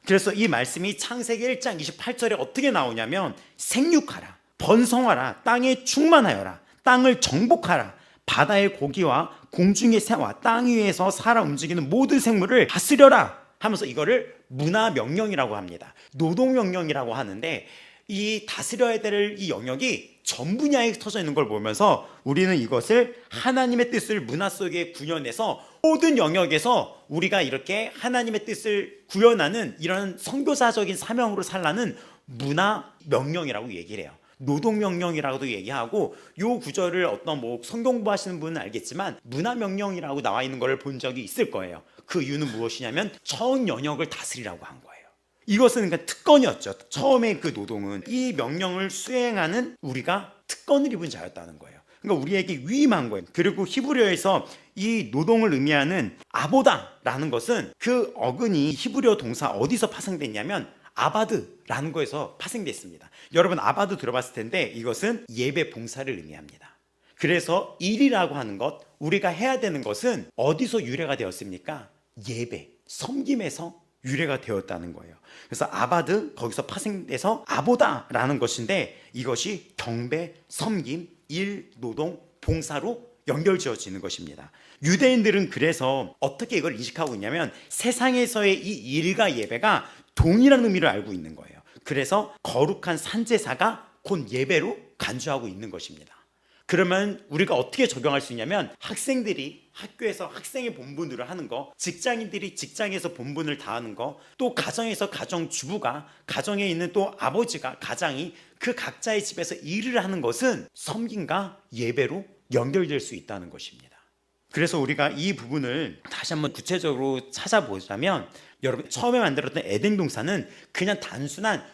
그래서 이 말씀이 창세기 1장 28절에 어떻게 나오냐면, 생육하라, 번성하라, 땅에 충만하여라, 땅을 정복하라, 바다의 고기와 공중의 새와 땅 위에서 살아 움직이는 모든 생물을 다스려라 하면서 이거를 문화명령이라고 합니다. 노동명령이라고 하는데, 이 다스려야 될 이 영역이 전 분야에 터져 있는 걸 보면서 우리는 이것을 하나님의 뜻을 문화 속에 구현해서 모든 영역에서 우리가 이렇게 하나님의 뜻을 구현하는 이런 선교사적인 사명으로 살라는 문화명령이라고 얘기를 해요. 노동명령이라고도 얘기하고, 요 구절을 어떤 뭐 성경 공부하시는 분은 알겠지만 문화명령이라고 나와 있는 걸 본 적이 있을 거예요. 그 이유는 무엇이냐면 전 영역을 다스리라고 한 거예요. 이것은 그러니까 특권이었죠. 처음에 그 노동은 이 명령을 수행하는 우리가 특권을 입은 자였다는 거예요. 그러니까 우리에게 위임한 거예요. 그리고 히브리어에서 이 노동을 의미하는 아보다라는 것은 그 어근이 히브리어 동사 어디서 파생됐냐면 아바드라는 거에서 파생됐습니다. 여러분 아바드 들어봤을 텐데 이것은 예배 봉사를 의미합니다. 그래서 일이라고 하는 것, 우리가 해야 되는 것은 어디서 유래가 되었습니까? 예배, 섬김에서 유래가 되었다는 거예요. 그래서 아바드, 거기서 파생돼서 아보다라는 것인데, 이것이 경배, 섬김, 일, 노동, 봉사로 연결지어지는 것입니다. 유대인들은 그래서 어떻게 이걸 인식하고 있냐면 세상에서의 이 일과 예배가 동일한 의미를 알고 있는 거예요. 그래서 거룩한 산제사가 곧 예배로 간주하고 있는 것입니다. 그러면 우리가 어떻게 적용할 수 있냐면 학생들이 학교에서 학생의 본분으로 하는 거, 직장인들이 직장에서 본분을 다하는 거, 또 가정에서 가정주부가, 가정에 있는 또 아버지가, 가장이 그 각자의 집에서 일을 하는 것은 섬김과 예배로 연결될 수 있다는 것입니다. 그래서 우리가 이 부분을 다시 한번 구체적으로 찾아보자면, 여러분 처음에 만들었던 에덴 동산은 그냥 단순한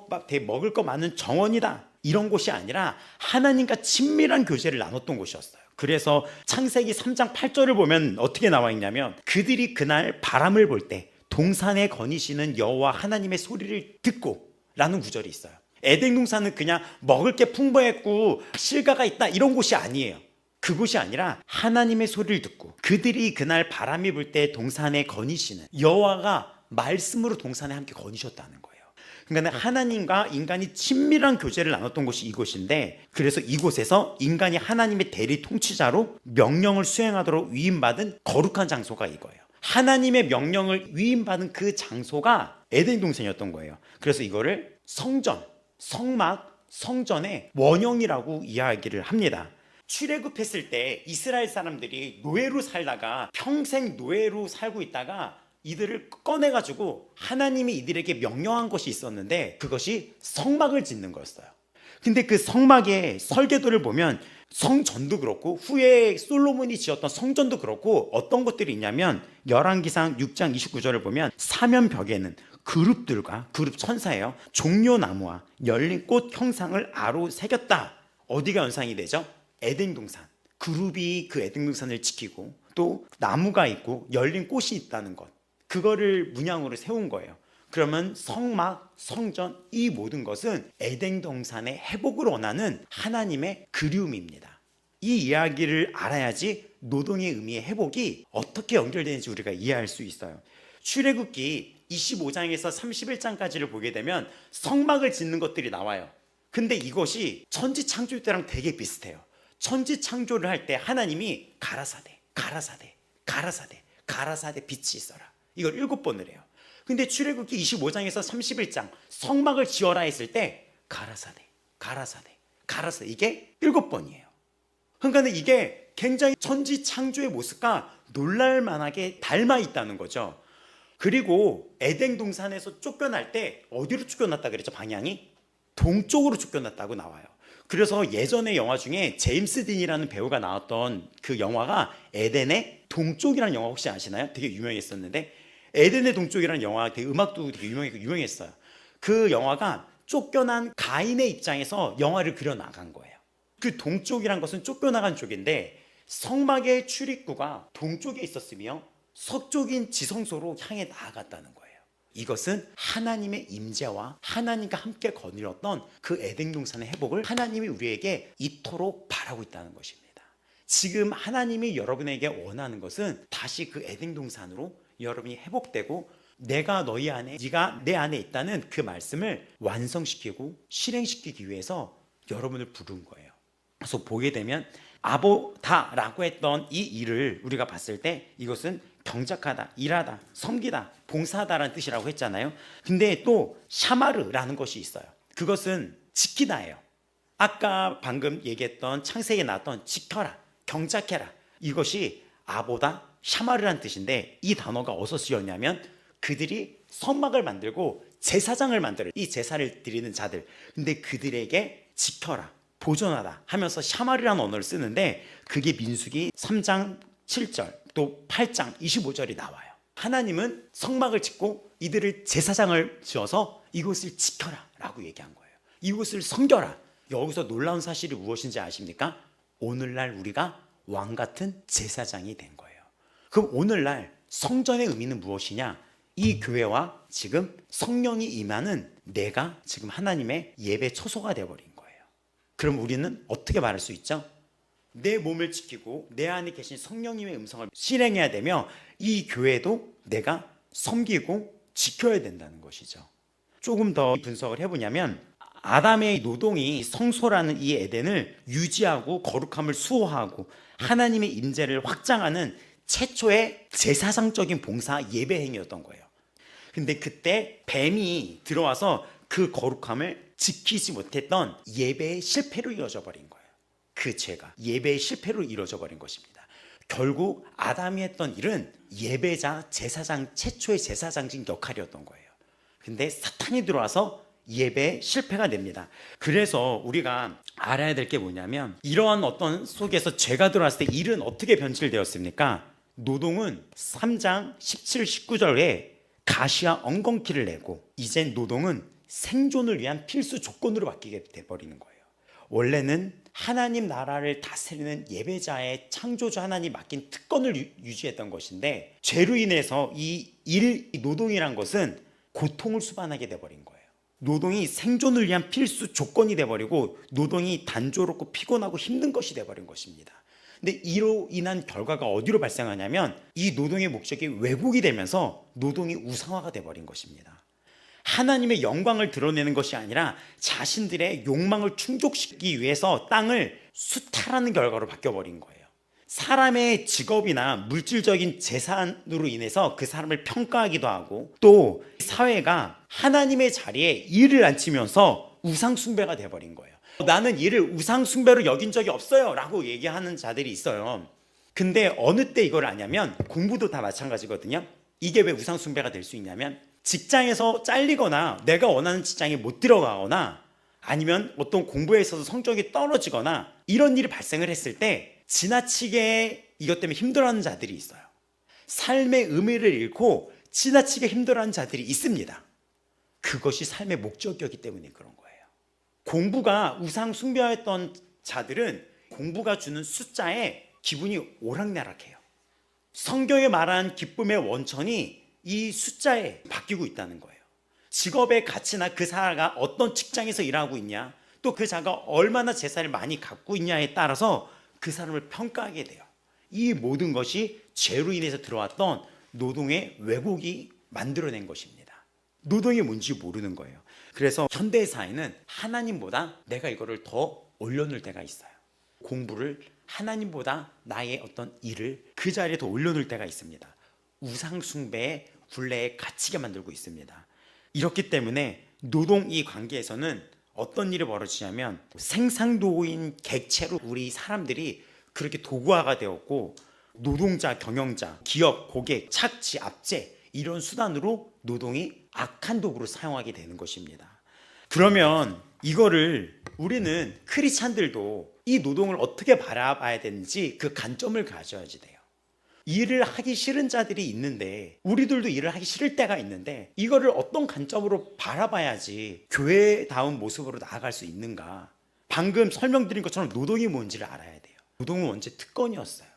막 되게 먹을 거 많은 정원이다 이런 곳이 아니라 하나님과 친밀한 교제를 나눴던 곳이었어요. 그래서 창세기 3장 8절을 보면 어떻게 나와 있냐면, 그들이 그날 바람을 볼 때 동산에 거니시는 여호와 하나님의 소리를 듣고 라는 구절이 있어요. 에덴 동산은 그냥 먹을 게 풍부했고 실과가 있다 이런 곳이 아니에요. 그곳이 아니라 하나님의 소리를 듣고 그들이 그날 바람이 불 때 동산에 거니시는 여호와가 말씀으로 동산에 함께 거니셨다는 거예요. 그러니까 하나님과 인간이 친밀한 교제를 나눴던 곳이 이곳인데, 그래서 이곳에서 인간이 하나님의 대리 통치자로 명령을 수행하도록 위임받은 거룩한 장소가 이거예요. 하나님의 명령을 위임받은 그 장소가 에덴 동산이었던 거예요. 그래서 이거를 성전, 성막, 성전의 원형이라고 이야기를 합니다. 출애굽했을 때 이스라엘 사람들이 노예로 살다가 평생 노예로 살고 있다가 이들을 꺼내가지고 하나님이 이들에게 명령한 것이 있었는데, 그것이 성막을 짓는 거였어요. 근데 그 성막의 설계도를 보면 성전도 그렇고 후에 솔로몬이 지었던 성전도 그렇고 어떤 것들이 있냐면, 열왕기상 6장 29절을 보면 사면벽에는 그룹들과, 그룹 천사예요, 종려나무와 열린 꽃 형상을 아로 새겼다. 어디가 연상이 되죠? 에덴 동산. 그룹이 그 에덴 동산을 지키고 또 나무가 있고 열린 꽃이 있다는 것, 그거를 문양으로 세운 거예요. 그러면 성막, 성전, 이 모든 것은 에덴 동산의 회복을 원하는 하나님의 그리움입니다. 이 이야기를 알아야지 노동의 의미의 회복이 어떻게 연결되는지 우리가 이해할 수 있어요. 출애굽기 25장에서 31장까지를 보게 되면 성막을 짓는 것들이 나와요. 근데 이것이 천지창조 때랑 되게 비슷해요. 천지창조를 할 때 하나님이 가라사대, 가라사대, 가라사대, 가라사대 빛이 있어라, 이걸 7번을 해요. 근데 출애굽기 25장에서 31장 성막을 지어라 했을 때 가라사대, 가라사대, 가라사대, 이게 7번이에요. 그러니까 이게 굉장히 천지창조의 모습과 놀랄만하게 닮아 있다는 거죠. 그리고 에덴 동산에서 쫓겨날 때 어디로 쫓겨났다 그랬죠? 방향이 동쪽으로 쫓겨났다고 나와요. 그래서 예전의 영화 중에 제임스 딘이라는 배우가 나왔던 그 영화가 에덴의 동쪽이라는 영화 혹시 아시나요? 되게 유명했었는데, 에덴의 동쪽이라는 영화, 되게 음악도 되게 유명했어요. 그 영화가 쫓겨난 가인의 입장에서 영화를 그려나간 거예요. 그 동쪽이란 것은 쫓겨나간 쪽인데, 성막의 출입구가 동쪽에 있었으며 서쪽인 지성소로 향해 나아갔다는 거예요. 이것은 하나님의 임재와 하나님과 함께 거닐었던 그 에덴 동산의 회복을 하나님이 우리에게 이토록 바라고 있다는 것입니다. 지금 하나님이 여러분에게 원하는 것은 다시 그 에덴 동산으로 여러분이 회복되고 내가 너희 안에, 네가 내 안에 있다는 그 말씀을 완성시키고 실행시키기 위해서 여러분을 부른 거예요. 그래서 보게 되면 아보다라고 했던 이 일을 우리가 봤을 때 이것은 경작하다, 일하다, 섬기다, 봉사하다라는 뜻이라고 했잖아요. 근데 또 샤마르라는 것이 있어요. 그것은 지키다예요. 아까 방금 얘기했던 창세기에 나왔던 지켜라, 경작해라, 이것이 아보다, 샤마르라는 뜻인데, 이 단어가 어디서 쓰였냐면 그들이 성막을 만들고 제사장을 만들어요. 이 제사를 드리는 자들. 근데 그들에게 지켜라, 보존하다 하면서 샤마르라는 언어를 쓰는데, 그게 민수기 3장 7절 또 8장 25절이 나와요. 하나님은 성막을 짓고 이들을 제사장을 지어서 이곳을 지켜라 라고 얘기한 거예요. 이곳을 섬겨라. 여기서 놀라운 사실이 무엇인지 아십니까? 오늘날 우리가 왕같은 제사장이 된 거예요. 그럼 오늘날 성전의 의미는 무엇이냐? 이 교회와 지금 성령이 임하는 내가 지금 하나님의 예배 처소가 되어버린 거예요. 그럼 우리는 어떻게 말할 수 있죠? 내 몸을 지키고 내 안에 계신 성령님의 음성을 실행해야 되며, 이 교회도 내가 섬기고 지켜야 된다는 것이죠. 조금 더 분석을 해보냐면, 아담의 노동이 성소라는 이 에덴을 유지하고 거룩함을 수호하고 하나님의 임재를 확장하는 최초의 제사상적인 봉사 예배 행위였던 거예요. 근데 그때 뱀이 들어와서 그 거룩함을 지키지 못했던 예배의 실패로 이어져 버린 거예요. 그 죄가 예배의 실패로 이루어져 버린 것입니다. 결국 아담이 했던 일은 예배자, 제사장, 최초의 제사장직 역할이었던 거예요. 근데 사탄이 들어와서 예배에 실패가 됩니다. 그래서 우리가 알아야 될 게 뭐냐면 이러한 어떤 속에서 죄가 들어왔을 때 일은 어떻게 변질되었습니까? 노동은 3장 17, 19절에 가시와 엉겅퀴를 내고 이젠 노동은 생존을 위한 필수 조건으로 바뀌게 돼버리는 거예요. 원래는 하나님 나라를 다스리는 예배자의 창조주 하나님 맡긴 특권을 유지했던 것인데 죄로 인해서 이 노동이란 것은 고통을 수반하게 돼버린 거예요. 노동이 생존을 위한 필수 조건이 돼버리고 노동이 단조롭고 피곤하고 힘든 것이 돼버린 것입니다. 근데 이로 인한 결과가 어디로 발생하냐면 이 노동의 목적이 왜곡이 되면서 노동이 우상화가 돼버린 것입니다. 하나님의 영광을 드러내는 것이 아니라 자신들의 욕망을 충족시키기 위해서 땅을 수탈하는 결과로 바뀌어버린 거예요. 사람의 직업이나 물질적인 재산으로 인해서 그 사람을 평가하기도 하고 또 사회가 하나님의 자리에 이를 앉히면서 우상숭배가 돼버린 거예요. 나는 이를 우상숭배로 여긴 적이 없어요 라고 얘기하는 자들이 있어요. 근데 어느 때 이걸 아냐면 공부도 다 마찬가지거든요. 이게 왜 우상숭배가 될 수 있냐면 직장에서 잘리거나 내가 원하는 직장에 못 들어가거나 아니면 어떤 공부에 있어서 성적이 떨어지거나 이런 일이 발생을 했을 때 지나치게 이것 때문에 힘들어하는 자들이 있어요. 삶의 의미를 잃고 지나치게 힘들어하는 자들이 있습니다. 그것이 삶의 목적이었기 때문에 그런 거예요. 공부가 우상 숭배했던 자들은 공부가 주는 숫자에 기분이 오락내락해요. 성경에 말한 기쁨의 원천이 이 숫자에 바뀌고 있다는 거예요. 직업의 가치나 그 사람가 어떤 직장에서 일하고 있냐, 또 그 자가 얼마나 재산을 많이 갖고 있냐에 따라서 그 사람을 평가하게 돼요. 이 모든 것이 죄로 인해서 들어왔던 노동의 왜곡이 만들어낸 것입니다. 노동이 뭔지 모르는 거예요. 그래서 현대 사회는 하나님보다 내가 이거를 더 올려놓을 때가 있어요. 공부를 하나님보다 나의 어떤 일을 그 자리에 더 올려놓을 때가 있습니다. 우상숭배의 굴레에 갇히게 만들고 있습니다. 이렇기 때문에 노동 이 관계에서는 어떤 일이 벌어지냐면 생산도구인 객체로 우리 사람들이 그렇게 도구화가 되었고 노동자, 경영자, 기업, 고객, 착취, 압제 이런 수단으로 노동이 악한 도구로 사용하게 되는 것입니다. 그러면 이거를 우리는 크리스찬들도 이 노동을 어떻게 바라봐야 되는지 그 관점을 가져야지 돼요. 일을 하기 싫은 자들이 있는데 우리들도 일을 하기 싫을 때가 있는데 이거를 어떤 관점으로 바라봐야지 교회다운 모습으로 나아갈 수 있는가. 방금 설명드린 것처럼 노동이 뭔지를 알아야 돼요. 노동은 원체 특권이었어요.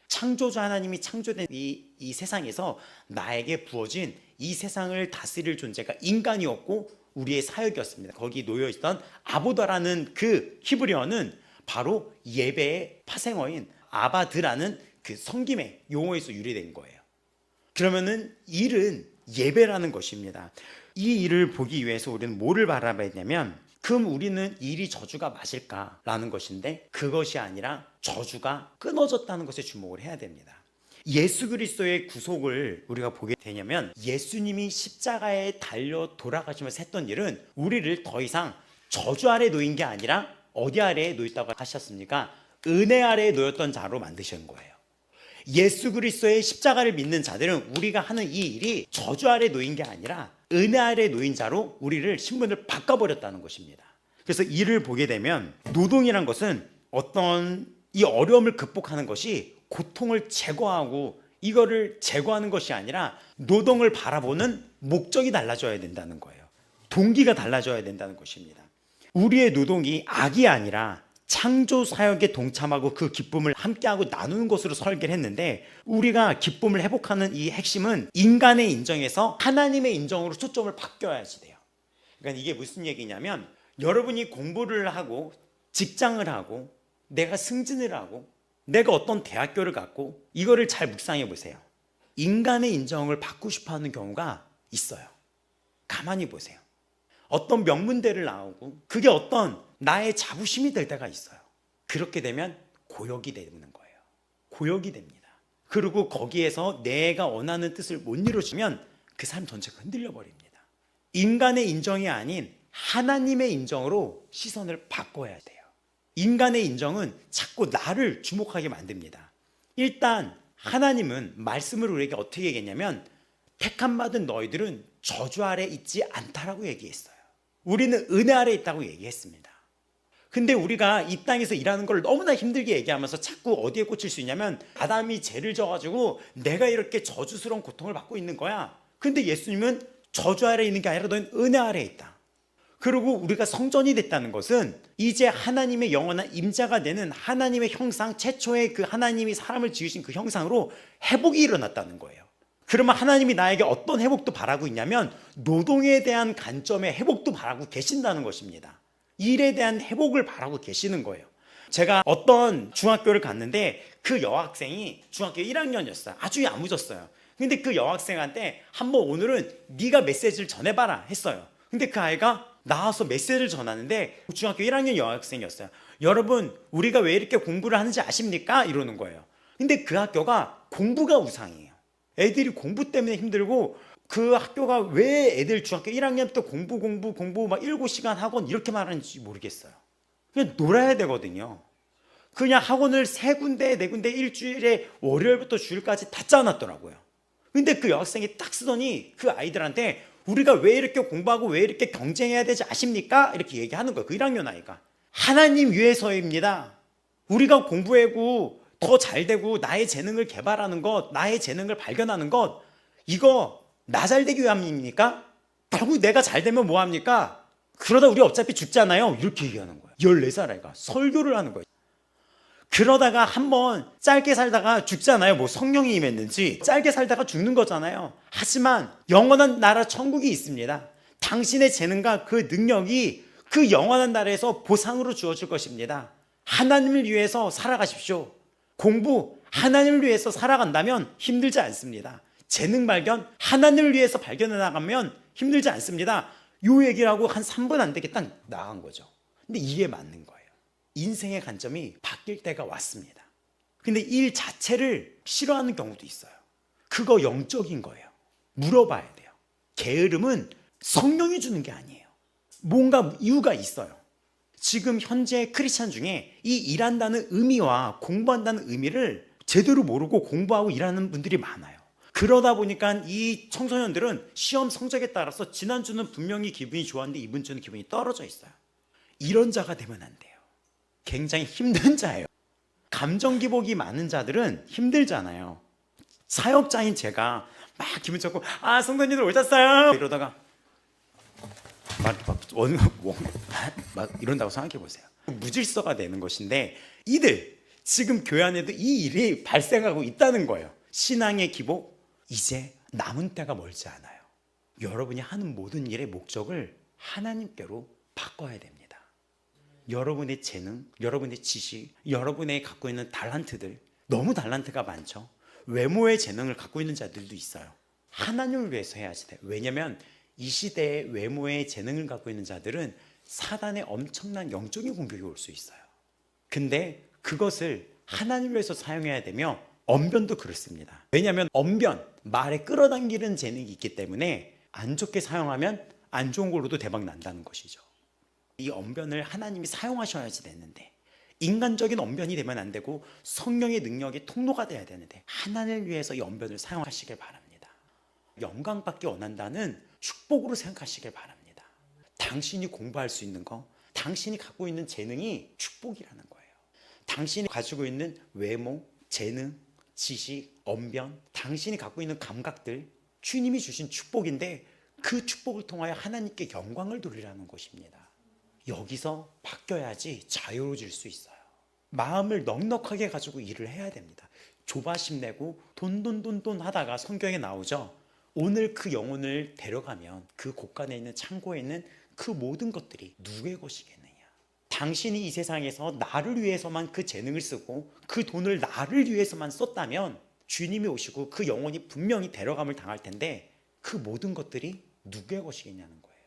창조주 하나님이 창조된 이 세상에서 나에게 부어진 이 세상을 다스릴 존재가 인간이었고 우리의 사역이었습니다. 거기 놓여있던 아보다라는 그 히브리어는 바로 예배의 파생어인 아바드라는 그 성김의 용어에서 유래된 거예요. 그러면은 일은 예배라는 것입니다. 이 일을 보기 위해서 우리는 뭐를 바라봐야 되냐면 그럼 우리는 일이 저주가 맞을까라는 것인데 그것이 아니라 저주가 끊어졌다는 것에 주목을 해야 됩니다. 예수 그리스도의 구속을 우리가 보게 되냐면 예수님이 십자가에 달려 돌아가시면서 했던 일은 우리를 더 이상 저주 아래 놓인 게 아니라 어디 아래에 놓였다고 하셨습니까? 은혜 아래에 놓였던 자로 만드신 거예요. 예수 그리스도의 십자가를 믿는 자들은 우리가 하는 이 일이 저주 아래 놓인 게 아니라 은혜 아래 놓인 자로 우리를 신분을 바꿔버렸다는 것입니다. 그래서 이를 보게 되면 노동이란 것은 어떤 이 어려움을 극복하는 것이 고통을 제거하고 이거를 제거하는 것이 아니라 노동을 바라보는 목적이 달라져야 된다는 거예요. 동기가 달라져야 된다는 것입니다. 우리의 노동이 악이 아니라 창조 사역에 동참하고 그 기쁨을 함께하고 나누는 것으로 설계를 했는데 우리가 기쁨을 회복하는 이 핵심은 인간의 인정에서 하나님의 인정으로 초점을 바뀌어야지 돼요. 그러니까 이게 무슨 얘기냐면 여러분이 공부를 하고 직장을 하고 내가 승진을 하고 내가 어떤 대학교를 갔고 이거를 잘 묵상해 보세요. 인간의 인정을 받고 싶어하는 경우가 있어요. 가만히 보세요. 어떤 명문대를 나오고 그게 어떤 나의 자부심이 될 때가 있어요. 그렇게 되면 고역이 되는 거예요. 고역이 됩니다. 그리고 거기에서 내가 원하는 뜻을 못 이루어주면 그 삶 전체가 흔들려 버립니다. 인간의 인정이 아닌 하나님의 인정으로 시선을 바꿔야 돼요. 인간의 인정은 자꾸 나를 주목하게 만듭니다. 일단 하나님은 말씀을 우리에게 어떻게 얘기했냐면 택함 받은 너희들은 저주 아래 있지 않다라고 얘기했어요. 우리는 은혜 아래 있다고 얘기했습니다. 근데 우리가 이 땅에서 일하는 걸 너무나 힘들게 얘기하면서 자꾸 어디에 꽂힐 수 있냐면 아담이 죄를 져가지고 내가 이렇게 저주스러운 고통을 받고 있는 거야. 근데 예수님은 저주 아래 있는 게 아니라 너는 은혜 아래 있다. 그리고 우리가 성전이 됐다는 것은 이제 하나님의 영원한 임자가 되는 하나님의 형상, 최초의 그 하나님이 사람을 지으신 그 형상으로 회복이 일어났다는 거예요. 그러면 하나님이 나에게 어떤 회복도 바라고 있냐면 노동에 대한 관점의 회복도 바라고 계신다는 것입니다. 일에 대한 회복을 바라고 계시는 거예요. 제가 어떤 중학교를 갔는데 그 여학생이 중학교 1학년이었어요. 아주 야무졌어요. 근데 그 여학생한테 한번 오늘은 네가 메시지를 전해봐라 했어요. 근데 그 아이가 나와서 메시지를 전하는데 중학교 1학년 여학생이었어요. 여러분 우리가 왜 이렇게 공부를 하는지 아십니까? 이러는 거예요. 근데 그 학교가 공부가 우상이에요. 애들이 공부 때문에 힘들고 그 학교가 왜 애들 중학교 1학년부터 공부 막 7시간 학원 이렇게 말하는지 모르겠어요. 그냥 놀아야 되거든요. 그냥 학원을 3군데 4군데 일주일에 월요일부터 주일까지 다 짜놨더라고요. 근데 그 여학생이 딱 쓰더니 그 아이들한테 우리가 왜 이렇게 공부하고 왜 이렇게 경쟁해야 되지 아십니까? 이렇게 얘기하는 거예요. 그 1학년 아이가. 하나님 위해서입니다. 우리가 공부하고 더 잘되고 나의 재능을 개발하는 것, 나의 재능을 발견하는 것, 이거 나 잘되기 위함입니까? 결국 내가 잘되면 뭐합니까? 그러다 우리 어차피 죽잖아요. 이렇게 얘기하는 거예요. 14살 아이가 설교를 하는 거예요. 그러다가 한번 짧게 살다가 죽잖아요. 뭐 성령이 임했는지 짧게 살다가 죽는 거잖아요. 하지만 영원한 나라 천국이 있습니다. 당신의 재능과 그 능력이 그 영원한 나라에서 보상으로 주어질 것입니다. 하나님을 위해서 살아가십시오. 공부 하나님을 위해서 살아간다면 힘들지 않습니다. 재능 발견 하나님을 위해서 발견해 나가면 힘들지 않습니다. 요 얘기를 하고 한 3분 안 되게 딱 나간 거죠. 근데 이게 맞는 거예요. 인생의 관점이 바뀔 때가 왔습니다. 근데 일 자체를 싫어하는 경우도 있어요. 그거 영적인 거예요. 물어봐야 돼요. 게으름은 성령이 주는 게 아니에요. 뭔가 이유가 있어요. 지금 현재 크리스찬 중에 이 일한다는 의미와 공부한다는 의미를 제대로 모르고 공부하고 일하는 분들이 많아요. 그러다 보니까 이 청소년들은 시험 성적에 따라서 지난주는 분명히 기분이 좋았는데 이번 주는 기분이 떨어져 있어요. 이런 자가 되면 안 돼요. 굉장히 힘든 자예요. 감정 기복이 많은 자들은 힘들잖아요. 사역자인 제가 막 기분 좋고 성도님들 오셨어요 이러다가 막 이런다고 생각해 보세요. 무질서가 되는 것인데 이들 지금 교회 안에도 이 일이 발생하고 있다는 거예요. 신앙의 기복 이제 남은 때가 멀지 않아요. 여러분이 하는 모든 일의 목적을 하나님께로 바꿔야 됩니다. 여러분의 재능, 여러분의 지식, 여러분의 갖고 있는 달란트들, 너무 달란트가 많죠. 외모의 재능을 갖고 있는 자들도 있어요. 하나님을 위해서 해야지 돼요. 왜냐하면 이 시대에 외모의 재능을 갖고 있는 자들은 사단의 엄청난 영적인 공격이 올 수 있어요. 근데 그것을 하나님을 위해서 사용해야 되며 언변도 그렇습니다. 왜냐하면 언변, 말에 끌어당기는 재능이 있기 때문에 안 좋게 사용하면 안 좋은 걸로도 대박 난다는 것이죠. 이 언변을 하나님이 사용하셔야지 되는데 인간적인 언변이 되면 안 되고 성령의 능력이 통로가 돼야 되는데 하나님을 위해서 이 언변을 사용하시길 바랍니다. 영광받기 원한다는 축복으로 생각하시길 바랍니다. 당신이 공부할 수 있는 거, 당신이 갖고 있는 재능이 축복이라는 거예요. 당신이 가지고 있는 외모, 재능, 지식, 언변, 당신이 갖고 있는 감각들 주님이 주신 축복인데 그 축복을 통하여 하나님께 영광을 돌리라는 것입니다. 여기서 바뀌어야지 자유로워질 수 있어요. 마음을 넉넉하게 가지고 일을 해야 됩니다. 조바심 내고 돈 하다가 성경에 나오죠. 오늘 그 영혼을 데려가면 그 곳간에 있는 창고에 있는 그 모든 것들이 누구의 것이겠느냐. 당신이 이 세상에서 나를 위해서만 그 재능을 쓰고 그 돈을 나를 위해서만 썼다면 주님이 오시고 그 영혼이 분명히 데려감을 당할 텐데 그 모든 것들이 누구의 것이겠냐는 거예요.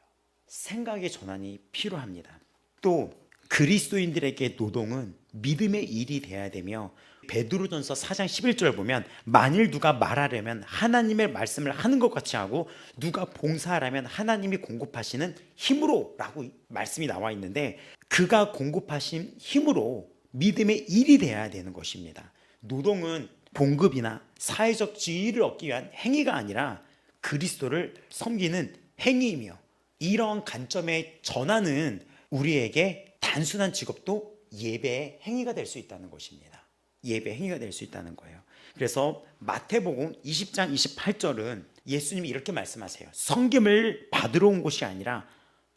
생각의 전환이 필요합니다. 또 그리스도인들에게 노동은 믿음의 일이 돼야 되며, 베드로전서 4장 11절 보면 만일 누가 말하려면 하나님의 말씀을 하는 것 같이 하고 누가 봉사하려면 하나님이 공급하시는 힘으로 라고 말씀이 나와 있는데, 그가 공급하신 힘으로 믿음의 일이 돼야 되는 것입니다. 노동은 봉급이나 사회적 지위를 얻기 위한 행위가 아니라 그리스도를 섬기는 행위이며, 이러한 관점의 전환은 우리에게 단순한 직업도 예배의 행위가 될 수 있다는 것입니다. 예배 행위가 될 수 있다는 거예요. 그래서 마태복음 20장 28절은 예수님이 이렇게 말씀하세요. 섬김을 받으러 온 것이 아니라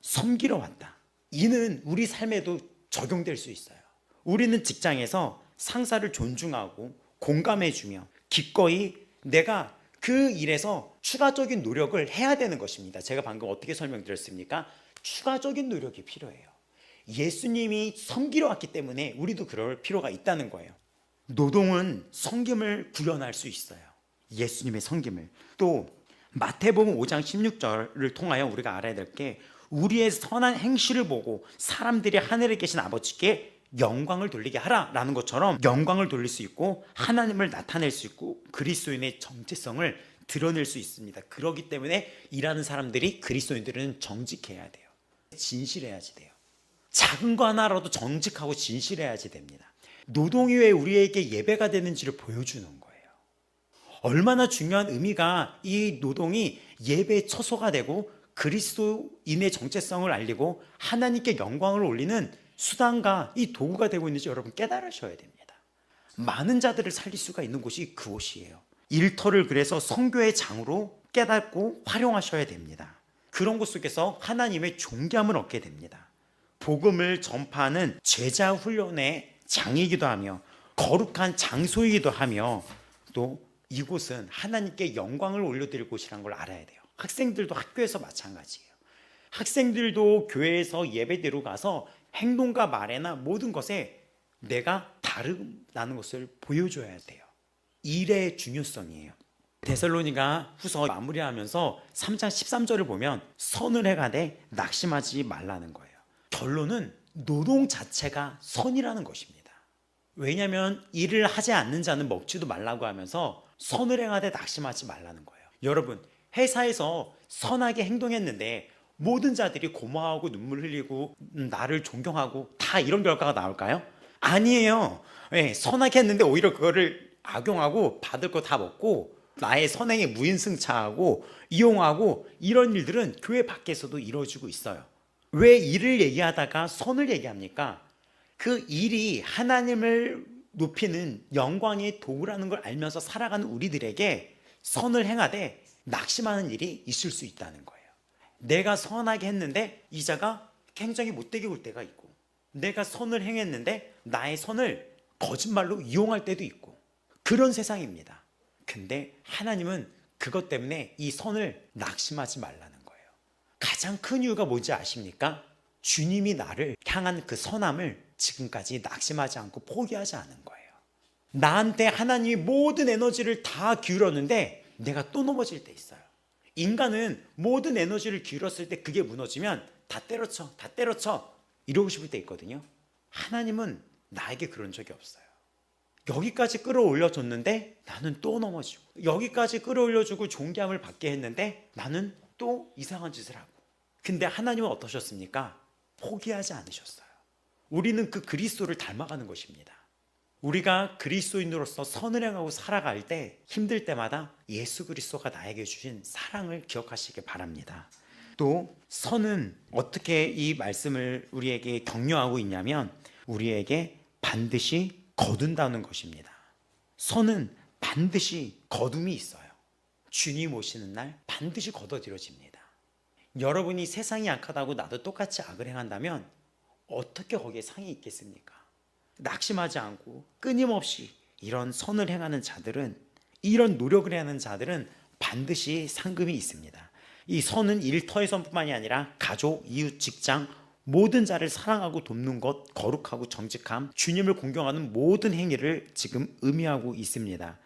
섬기러 왔다. 이는 우리 삶에도 적용될 수 있어요. 우리는 직장에서 상사를 존중하고 공감해주며 기꺼이 내가 그 일에서 추가적인 노력을 해야 되는 것입니다. 제가 방금 어떻게 설명드렸습니까? 추가적인 노력이 필요해요. 예수님이 섬기러 왔기 때문에 우리도 그럴 필요가 있다는 거예요. 노동은 섬김을 구현할 수 있어요. 예수님의 섬김을. 또 마태복음 5장 16절을 통하여 우리가 알아야 될 게, 우리의 선한 행실을 보고 사람들이 하늘에 계신 아버지께 영광을 돌리게 하라라는 것처럼 영광을 돌릴 수 있고 하나님을 나타낼 수 있고 그리스도인의 정체성을 드러낼 수 있습니다. 그렇기 때문에 일하는 사람들이, 그리스도인들은 정직해야 돼요. 진실해야지 돼요. 작은 거 하나라도 정직하고 진실해야지 됩니다. 노동이 왜 우리에게 예배가 되는지를 보여주는 거예요. 얼마나 중요한 의미가 이 노동이 예배의 처소가 되고 그리스도인의 정체성을 알리고 하나님께 영광을 올리는 수단과 이 도구가 되고 있는지 여러분 깨달으셔야 됩니다. 많은 자들을 살릴 수가 있는 곳이 그곳이에요. 일터를 그래서 선교의 장으로 깨닫고 활용하셔야 됩니다. 그런 곳 속에서 하나님의 존귀함을 얻게 됩니다. 복음을 전파하는 제자 훈련의 장이기도 하며 거룩한 장소이기도 하며, 또 이곳은 하나님께 영광을 올려드릴 곳이라는 걸 알아야 돼요. 학생들도 학교에서 마찬가지예요. 학생들도 교회에서 예배대로 가서 행동과 말에나 모든 것에 내가 다르다는 것을 보여줘야 돼요. 일의 중요성이에요. 데살로니가 후서 마무리하면서 3장 13절을 보면 선을 행하되 낙심하지 말라는 거예요. 결론은 노동 자체가 선이라는 것입니다. 왜냐하면 일을 하지 않는 자는 먹지도 말라고 하면서 선을 행하되 낙심하지 말라는 거예요. 여러분, 회사에서 선하게 행동했는데 모든 자들이 고마워하고 눈물 흘리고 나를 존경하고 다 이런 결과가 나올까요? 아니에요. 네, 선하게 했는데 오히려 그거를 악용하고 받을 거 다 먹고 나의 선행에 무인승차하고 이용하고, 이런 일들은 교회 밖에서도 이루어지고 있어요. 왜 일을 얘기하다가 선을 얘기합니까? 그 일이 하나님을 높이는 영광의 도구라는 걸 알면서 살아가는 우리들에게 선을 행하되 낙심하는 일이 있을 수 있다는 거예요. 내가 선하게 했는데 이자가 굉장히 못되게 올 때가 있고, 내가 선을 행했는데 나의 선을 거짓말로 이용할 때도 있고, 그런 세상입니다. 근데 하나님은 그것 때문에 이 선을 낙심하지 말라는 거예요. 가장 큰 이유가 뭔지 아십니까? 주님이 나를 향한 그 선함을 지금까지 낙심하지 않고 포기하지 않은 거예요. 나한테 하나님이 모든 에너지를 다 기울였는데 내가 또 넘어질 때 있어요. 인간은 모든 에너지를 기울였을 때 그게 무너지면 다 때려쳐 이러고 싶을 때 있거든요. 하나님은 나에게 그런 적이 없어요. 여기까지 끌어올려줬는데 나는 또 넘어지고, 여기까지 끌어올려주고 존귀함을 받게 했는데 나는 또 이상한 짓을 하고. 근데 하나님은 어떠셨습니까? 포기하지 않으셨어요. 우리는 그 그리스도를 닮아가는 것입니다. 우리가 그리스도인으로서 선을 행하고 살아갈 때, 힘들 때마다 예수 그리스도가 나에게 주신 사랑을 기억하시길 바랍니다. 또 선은 어떻게 이 말씀을 우리에게 격려하고 있냐면, 우리에게 반드시 거둔다는 것입니다. 선은 반드시 거둠이 있어요. 주님 오시는 날 반드시 거둬들여집니다. 여러분이 세상이 악하다고 나도 똑같이 악을 행한다면 어떻게 거기에 상이 있겠습니까? 낙심하지 않고 끊임없이 이런 선을 행하는 자들은, 이런 노력을 하는 자들은 반드시 상급이 있습니다. 이 선은 일터에서뿐만이 아니라 가족, 이웃, 직장, 모든 자를 사랑하고 돕는 것, 거룩하고 정직함, 주님을 공경하는 모든 행위를 지금 의미하고 있습니다.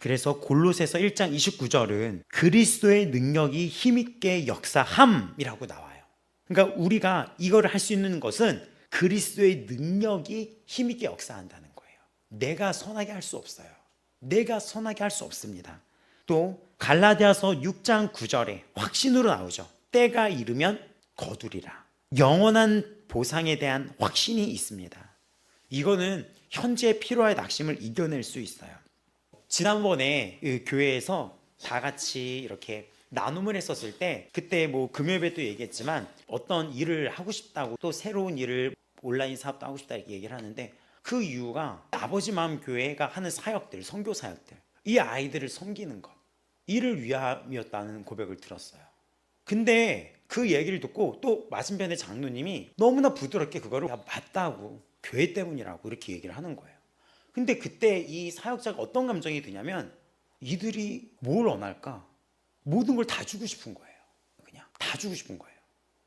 그래서 골로새서 1장 29절은 그리스도의 능력이 힘있게 역사함이라고 나와요. 그러니까 우리가 이거를 할 수 있는 것은 그리스도의 능력이 힘있게 역사한다는 거예요. 내가 선하게 할 수 없어요. 내가 선하게 할 수 없습니다. 또 갈라디아서 6장 9절에 확신으로 나오죠. 때가 이르면 거두리라. 영원한 보상에 대한 확신이 있습니다. 이거는 현재 피로의 낙심을 이겨낼 수 있어요. 지난번에 교회에서 다 같이 이렇게 나눔을 했었을 때, 그때 뭐 금요일에도 얘기했지만 어떤 일을 하고 싶다고, 또 새로운 일을 온라인 사업도 하고 싶다 이렇게 얘기를 하는데, 그 이유가 아버지 마음 교회가 하는 사역들, 선교 사역들, 이 아이들을 섬기는 것, 이를 위함이었다는 고백을 들었어요. 근데 그 얘기를 듣고 또 맞은편의 장로님이 너무나 부드럽게 그거를 맞다고, 교회 때문이라고 이렇게 얘기를 하는 거예요. 근데 그때 이 사역자가 어떤 감정이 드냐면, 이들이 뭘 원할까? 모든 걸 다 주고 싶은 거예요. 그냥 다 주고 싶은 거예요.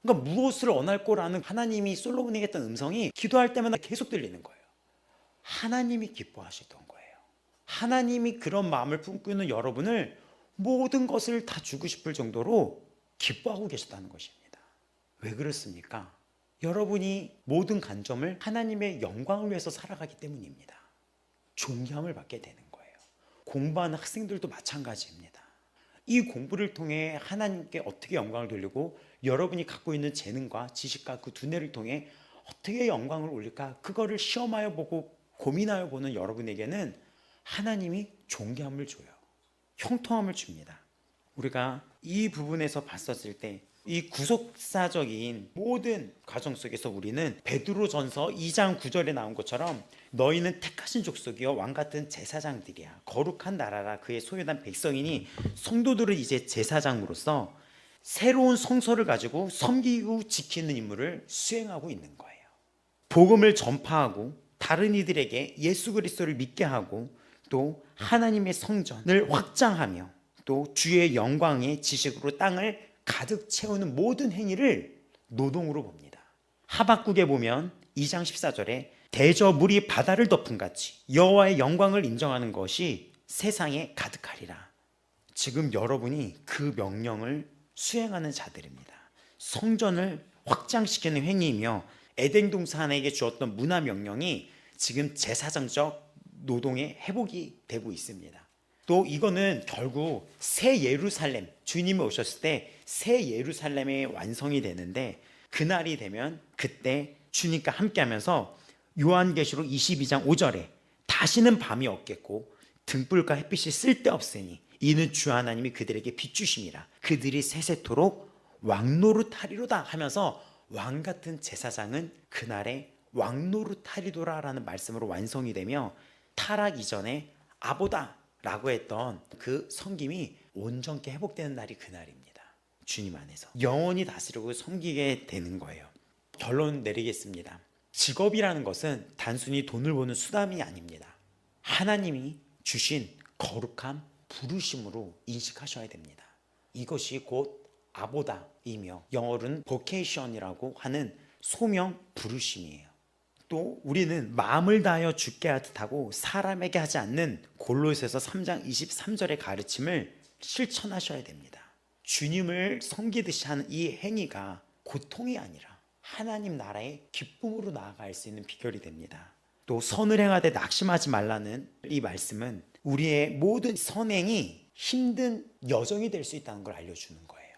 그러니까 무엇을 원할 거라는 하나님이 솔로몬에게 했던 음성이 기도할 때마다 계속 들리는 거예요. 하나님이 기뻐하시던 거예요. 하나님이 그런 마음을 품고 있는 여러분을 모든 것을 다 주고 싶을 정도로 기뻐하고 계시다는 것입니다. 왜 그렇습니까? 여러분이 모든 관점을 하나님의 영광을 위해서 살아가기 때문입니다. 존경함을 받게 되는 거예요. 공부하는 학생들도 마찬가지입니다. 이 공부를 통해 하나님께 어떻게 영광을 돌리고, 여러분이 갖고 있는 재능과 지식과 그 두뇌를 통해 어떻게 영광을 올릴까, 그거를 시험하여 보고 고민하여 보는 여러분에게는 하나님이 존경함을 줘요. 형통함을 줍니다. 우리가 이 부분에서 봤었을 때, 이 구속사적인 모든 과정 속에서 우리는 베드로전서 2장 9절에 나온 것처럼 너희는 택하신 족속이요 왕같은 제사장들이야, 거룩한 나라라, 그의 소유한 백성이니, 성도들은 이제 제사장으로서 새로운 성소를 가지고 섬기고 지키는 임무를 수행하고 있는 거예요. 복음을 전파하고 다른 이들에게 예수 그리스도를 믿게 하고, 또 하나님의 성전을 확장하며, 또 주의 영광의 지식으로 땅을 가득 채우는 모든 행위를 노동으로 봅니다. 하박국에 보면 2장 14절에 대저 물이 바다를 덮은 같이 여호와의 영광을 인정하는 것이 세상에 가득하리라. 지금 여러분이 그 명령을 수행하는 자들입니다. 성전을 확장시키는 행위이며, 에덴 동산에게 주었던 문화 명령이 지금 제사장적 노동의 회복이 되고 있습니다. 또 이거는 결국 새 예루살렘, 주님이 오셨을 때 새 예루살렘의 완성이 되는데, 그날이 되면 그때 주님과 함께하면서 요한계시록 22장 5절에 다시는 밤이 없겠고 등불과 햇빛이 쓸데없으니 이는 주 하나님이 그들에게 비추심이라, 그들이 세세토록 왕노릇하리로다 하면서, 왕같은 제사장은 그날에 왕노릇하리도라 라는 말씀으로 완성이 되며, 타락 이전에 아보다 라고 했던 그 섬김이 온전케 회복되는 날이 그날입니다. 주님 안에서 영원히 다스리고 섬기게 되는 거예요. 결론 내리겠습니다. 직업이라는 것은 단순히 돈을 버는 수단이 아닙니다. 하나님이 주신 거룩함, 부르심으로 인식하셔야 됩니다. 이것이 곧 아보다이며, 영어로는 vocation이라고 하는 소명, 부르심이에요. 또 우리는 마음을 다하여 주께 하듯 하고 사람에게 하지 않는 골로새서 3장 23절의 가르침을 실천하셔야 됩니다. 주님을 섬기듯이 하는 이 행위가 고통이 아니라 하나님 나라의 기쁨으로 나아갈 수 있는 비결이 됩니다. 또 선을 행하되 낙심하지 말라는 이 말씀은 우리의 모든 선행이 힘든 여정이 될 수 있다는 걸 알려주는 거예요.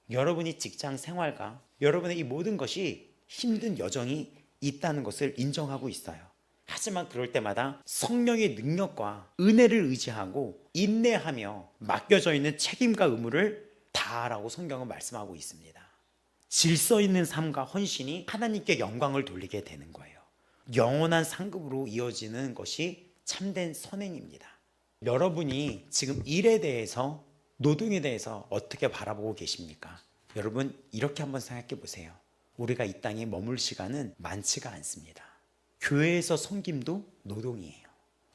여러분이 직장 생활과 여러분의 이 모든 것이 힘든 여정이 있다는 것을 인정하고 있어요. 하지만 그럴 때마다 성령의 능력과 은혜를 의지하고 인내하며 맡겨져 있는 책임과 의무를 다하라고 성경은 말씀하고 있습니다. 질서 있는 삶과 헌신이 하나님께 영광을 돌리게 되는 거예요. 영원한 상급으로 이어지는 것이 참된 선행입니다. 여러분이 지금 일에 대해서, 노동에 대해서 어떻게 바라보고 계십니까? 여러분, 이렇게 한번 생각해 보세요. 우리가 이 땅에 머물 시간은 많지가 않습니다. 교회에서 섬김도 노동이에요.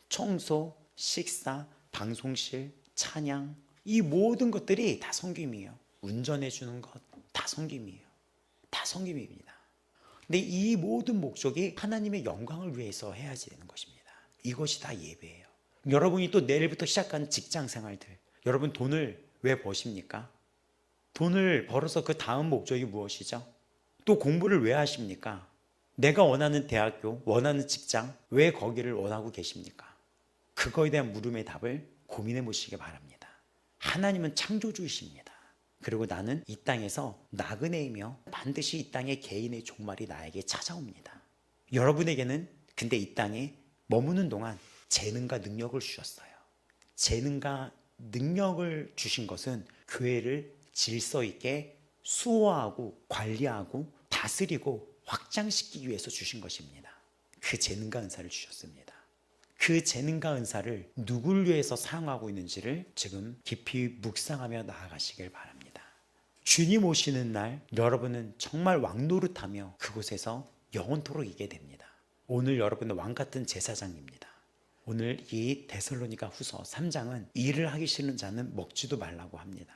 청소, 식사, 방송실, 찬양, 이 모든 것들이 다 섬김이에요. 운전해 주는 것 다 섬김이에요. 다 섬김입니다. 근데 이 모든 목적이 하나님의 영광을 위해서 해야지 되는 것입니다. 이것이 다 예배예요. 여러분이 또 내일부터 시작하는 직장 생활들, 여러분 돈을 왜 버십니까? 돈을 벌어서 그 다음 목적이 무엇이죠? 또 공부를 왜 하십니까? 내가 원하는 대학교, 원하는 직장, 왜 거기를 원하고 계십니까? 그거에 대한 물음의 답을 고민해 보시기 바랍니다. 하나님은 창조주이십니다. 그리고 나는 이 땅에서 나그네이며 반드시 이 땅에 개인의 종말이 나에게 찾아옵니다. 여러분에게는 근데 이 땅에 머무는 동안 재능과 능력을 주셨어요. 재능과 능력을 주신 것은 교회를 질서 있게 수호하고 관리하고 다스리고 확장시키기 위해서 주신 것입니다. 그 재능과 은사를 주셨습니다. 그 재능과 은사를 누구를 위해서 사용하고 있는지를 지금 깊이 묵상하며 나아가시길 바랍니다. 주님 오시는 날 여러분은 정말 왕노릇하며 그곳에서 영원토록 있게 됩니다. 오늘 여러분은 왕같은 제사장입니다. 오늘 이 데살로니가 후서 3장은 일을 하기 싫은 자는 먹지도 말라고 합니다.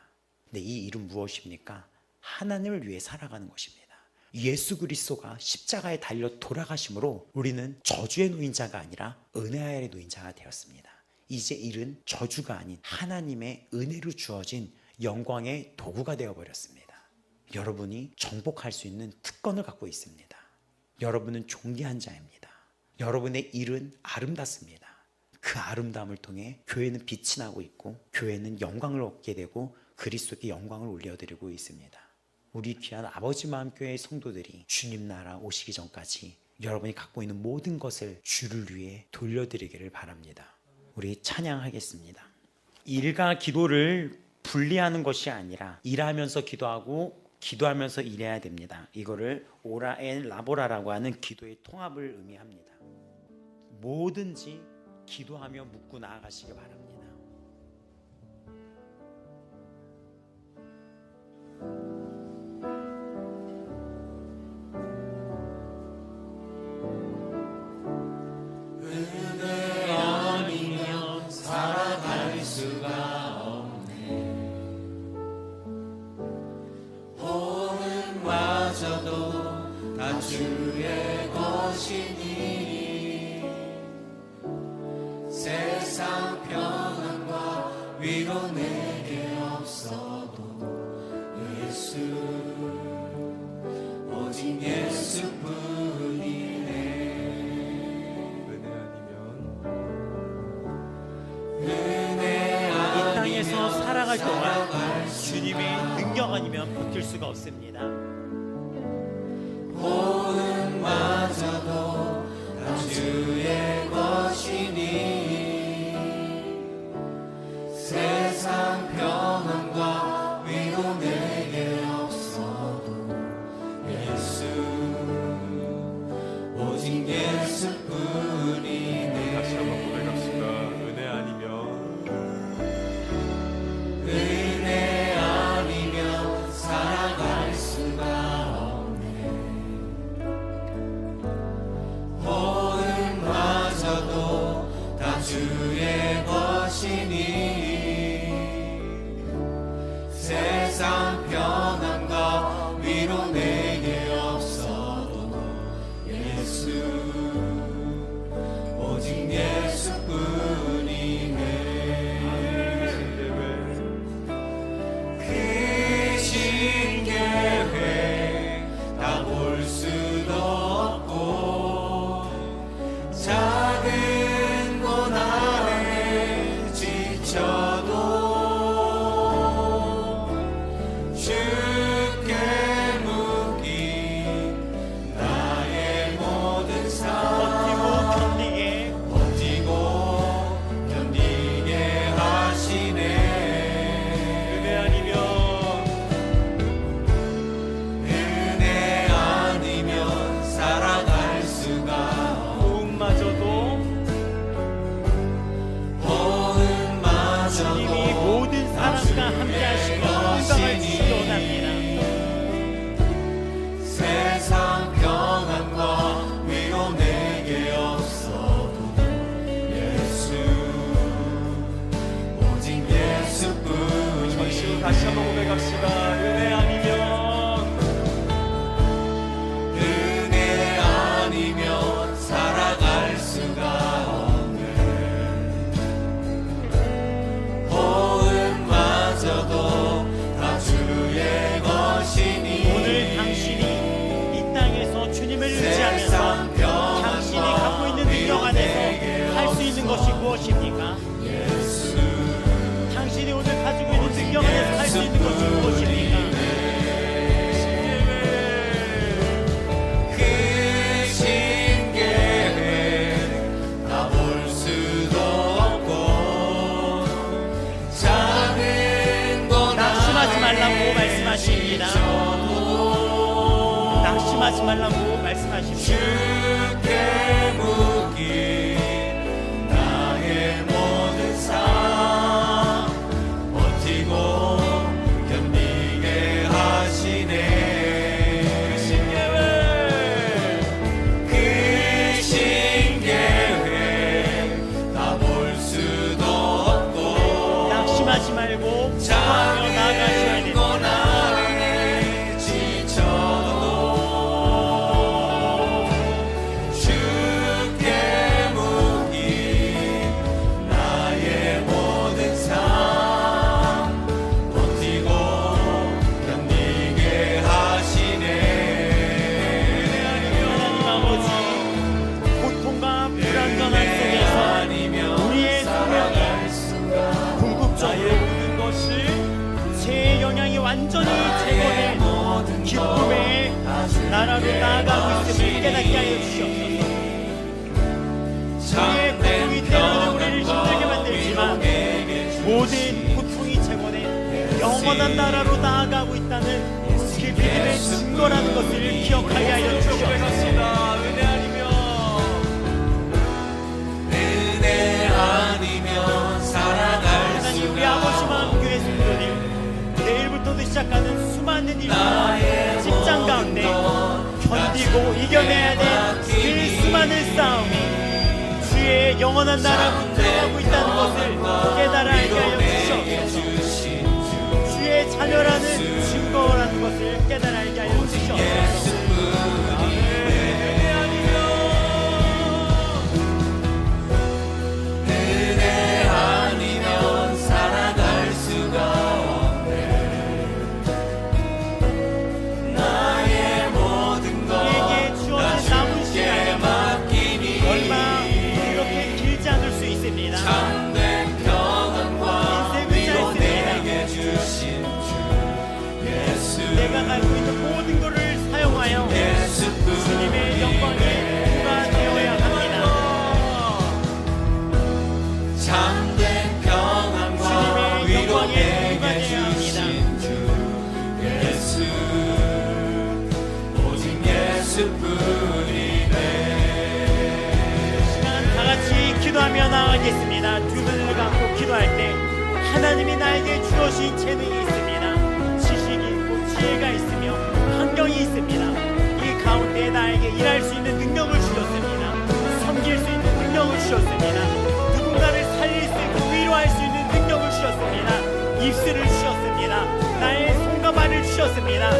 근데 이 일은 무엇입니까? 하나님을 위해 살아가는 것입니다. 예수 그리스도가 십자가에 달려 돌아가심으로 우리는 저주의 노인자가 아니라 은혜 아래의 노인자가 되었습니다. 이제 일은 저주가 아닌 하나님의 은혜로 주어진 영광의 도구가 되어버렸습니다. 여러분이 정복할 수 있는 특권을 갖고 있습니다. 여러분은 존귀한 자입니다. 여러분의 일은 아름답습니다. 그 아름다움을 통해 교회는 빛이 나고 있고 교회는 영광을 얻게 되고 그리스도께 영광을 올려드리고 있습니다. 우리 귀한 아버지 마음교회의 성도들이 주님 나라 오시기 전까지 여러분이 갖고 있는 모든 것을 주를 위해 돌려드리기를 바랍니다. 우리 찬양하겠습니다. 일과 기도를 분리하는 것이 아니라 일하면서 기도하고 기도하면서 일해야 됩니다. 이거를 오라 앤 라보라라고 하는 기도의 통합을 의미합니다. 뭐든지 기도하며 묻고 나아가시기 바랍니다. 은혜 아니면 살아갈 수가 없네. 복음마저도 다 주의 것이니 세상 평안과 위로 내게 없어도 예수 오직 예수뿐이네. 이 땅에서 살아갈 동안 주님의 능력 아니면 버틸 수가 없습니다. 복음마저도 다 주의 것이니 세상 평안과 위로 내게 없어도 예수 오직 예수뿐이네. 다시 한번 고백합시다. 은혜 아니면 살아갈 수가 낙심하지 말라고 말씀하십시오. 주께 묻기 나의 모든 삶 버티고 견디게 하시네. 그 신계획 다 볼 수도 없고 낙심하지 말고 기도하며 나아가셔야 됩니다. 고난에 지쳐도 주께 묻기 나의 모든 삶 버티고 견디게 하시네. 하나님 아버지, 고통과 불안정한 속에서 우리의 생명이 궁극적으로 모든 것을 죄의 영향이 완전히 제거된 기쁨의 나라로 나아가고 있음을 깨닫게 하여 주시옵소서. 우리의 고통이 때로는 우리를 힘들게 만들지만 모든 고통이 제거된 영원한 나라로 나아가고 있다는 그 믿음의 증거라는 것을 기억하게 하여 주시옵소서. 은혜 아니면 살아갈 하나님, 우리 아버지 마음교회 성도들, 내일부터도 시작하는 수많은 일과 직장 가운데 견디고 이겨내야 될 그 수많은 싸움이 주의 영원한 나라로 들어가고 있다는 것을 깨달아 알게 하여 주시옵소서. 주의 자녀라는 증거라는 것을 깨달아 알게 하여 주시옵소서. 은혜 아니면 살아갈 수가 없네. 나의 모든 것 우리에게 주어진 남은 시간은 맡기니 얼마 이렇게 길지 않을 수 있습니다. 참된 평안과 위로 내게 주신 주 예수. 내가 가지고 있는 모든 것을 사용하여 주님의 영광에 부가 되어야 합니다. 참된 평안과 주님의 위로 영광에 내게 부과되어야 주신 주 예수. 오직 예수뿐이네. 시간 다 같이 기도하며 나아가겠습니다. 두 눈을 감고 기도할 때 하나님이 나에게 주어진 재능이 있습니다. 지식이 있고 지혜가 있으며 환경이 있습니다. 이 가운데 나에게 일할 수 있는 능력을 주셨습니다. 섬길 수 있는 능력을 주셨습니다. 누군가를 살릴 수 있고 위로할 수 있는 능력을 주셨습니다. 입술을 주셨습니다. 나의 손과 발을 주셨습니다.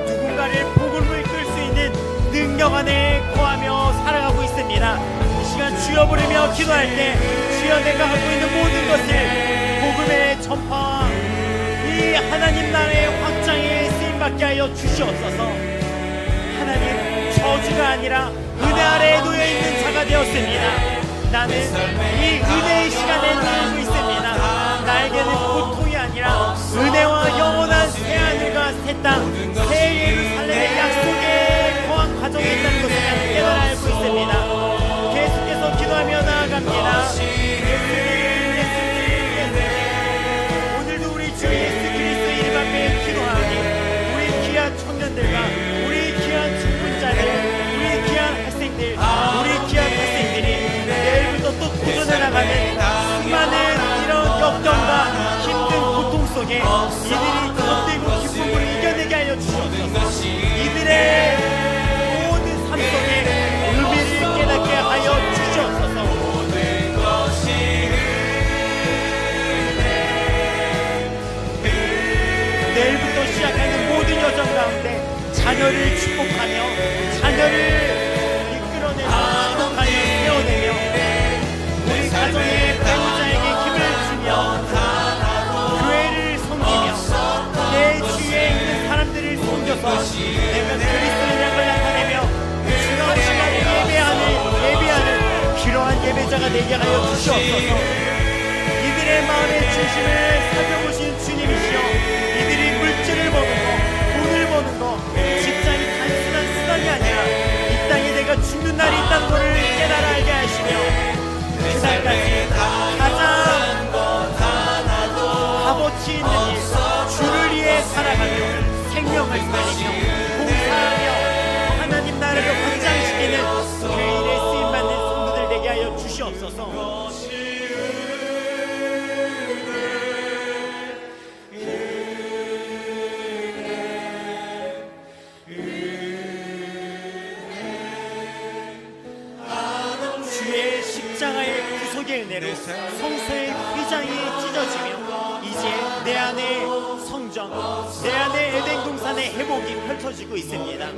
누군가를 복음을 이끌 수 있는 능력 안에 거하며 살아가고 있습니다. 이 시간 주여 부르며 기도할 때 주여 내가 갖고 있는 모든 것을 복음의 전파와 이 하나님 나라의 확장에 쓰임받게 하여 주시옵소서. 하나님, 저주가 아니라 은혜 아래에 놓여있는 자가 되었습니다. 나는 이 은혜의 시간에 살고 있습니다. 나에게는 고통이 아니라 은혜와 영원한 새하늘과 새 땅, 새 예루살렘의 약속의 거한 과정에 있다는 것을 나는 깨달아 알고 있습니다. 계속해서 기도하며 나아갑니다. 오늘도 우리 주 예수 그리스도 이름 앞에 기도하니 우리 귀한 청년들과 우리 귀한 직분자들, 우리 귀한 학생들, 우리 귀한 학생들이 내일부터 또 도전해 나가는 수많은 이런 역경과 힘든 고통 속에 이들이 견디고 기쁨으로 이겨내게 하여 주시옵소서. 이들의 모든 삶 속에 의미를 깨닫게 하여 주시옵소서. 모든 것이 내일부터 시작하는 모든 여정 가운데 자녀를 축복하며 자녀를 이끌어내며 축복하며 세워내며 우리 가정의 배우자에게 힘을 주며 교회를 섬기며 내 주위에 있는 사람들을 섬겨서 내가 그리스도인이라는 걸 나타내며 주간 시간에 예배하는 필요한 예배자가 되게 하여 주시옵소서. 이들의 마음의 중심을 살펴보신 주님이시여, 이들이 물질을 버는 거, 돈을 버는 거, 직장이 단순한 수단이 아니라 이 땅에 내가 죽는 날이 있다는 것을 깨달아 알게 하시며 그날까지 가장 값어치 있는 일, 주를 위해 살아가며 생명을 살리며 봉사하게 주의 은혜로 성소의 휘장이 찢어지며 이제 내 안에 성전, 내 안에 에덴 동산의 회복이 펼쳐지고 있습니다.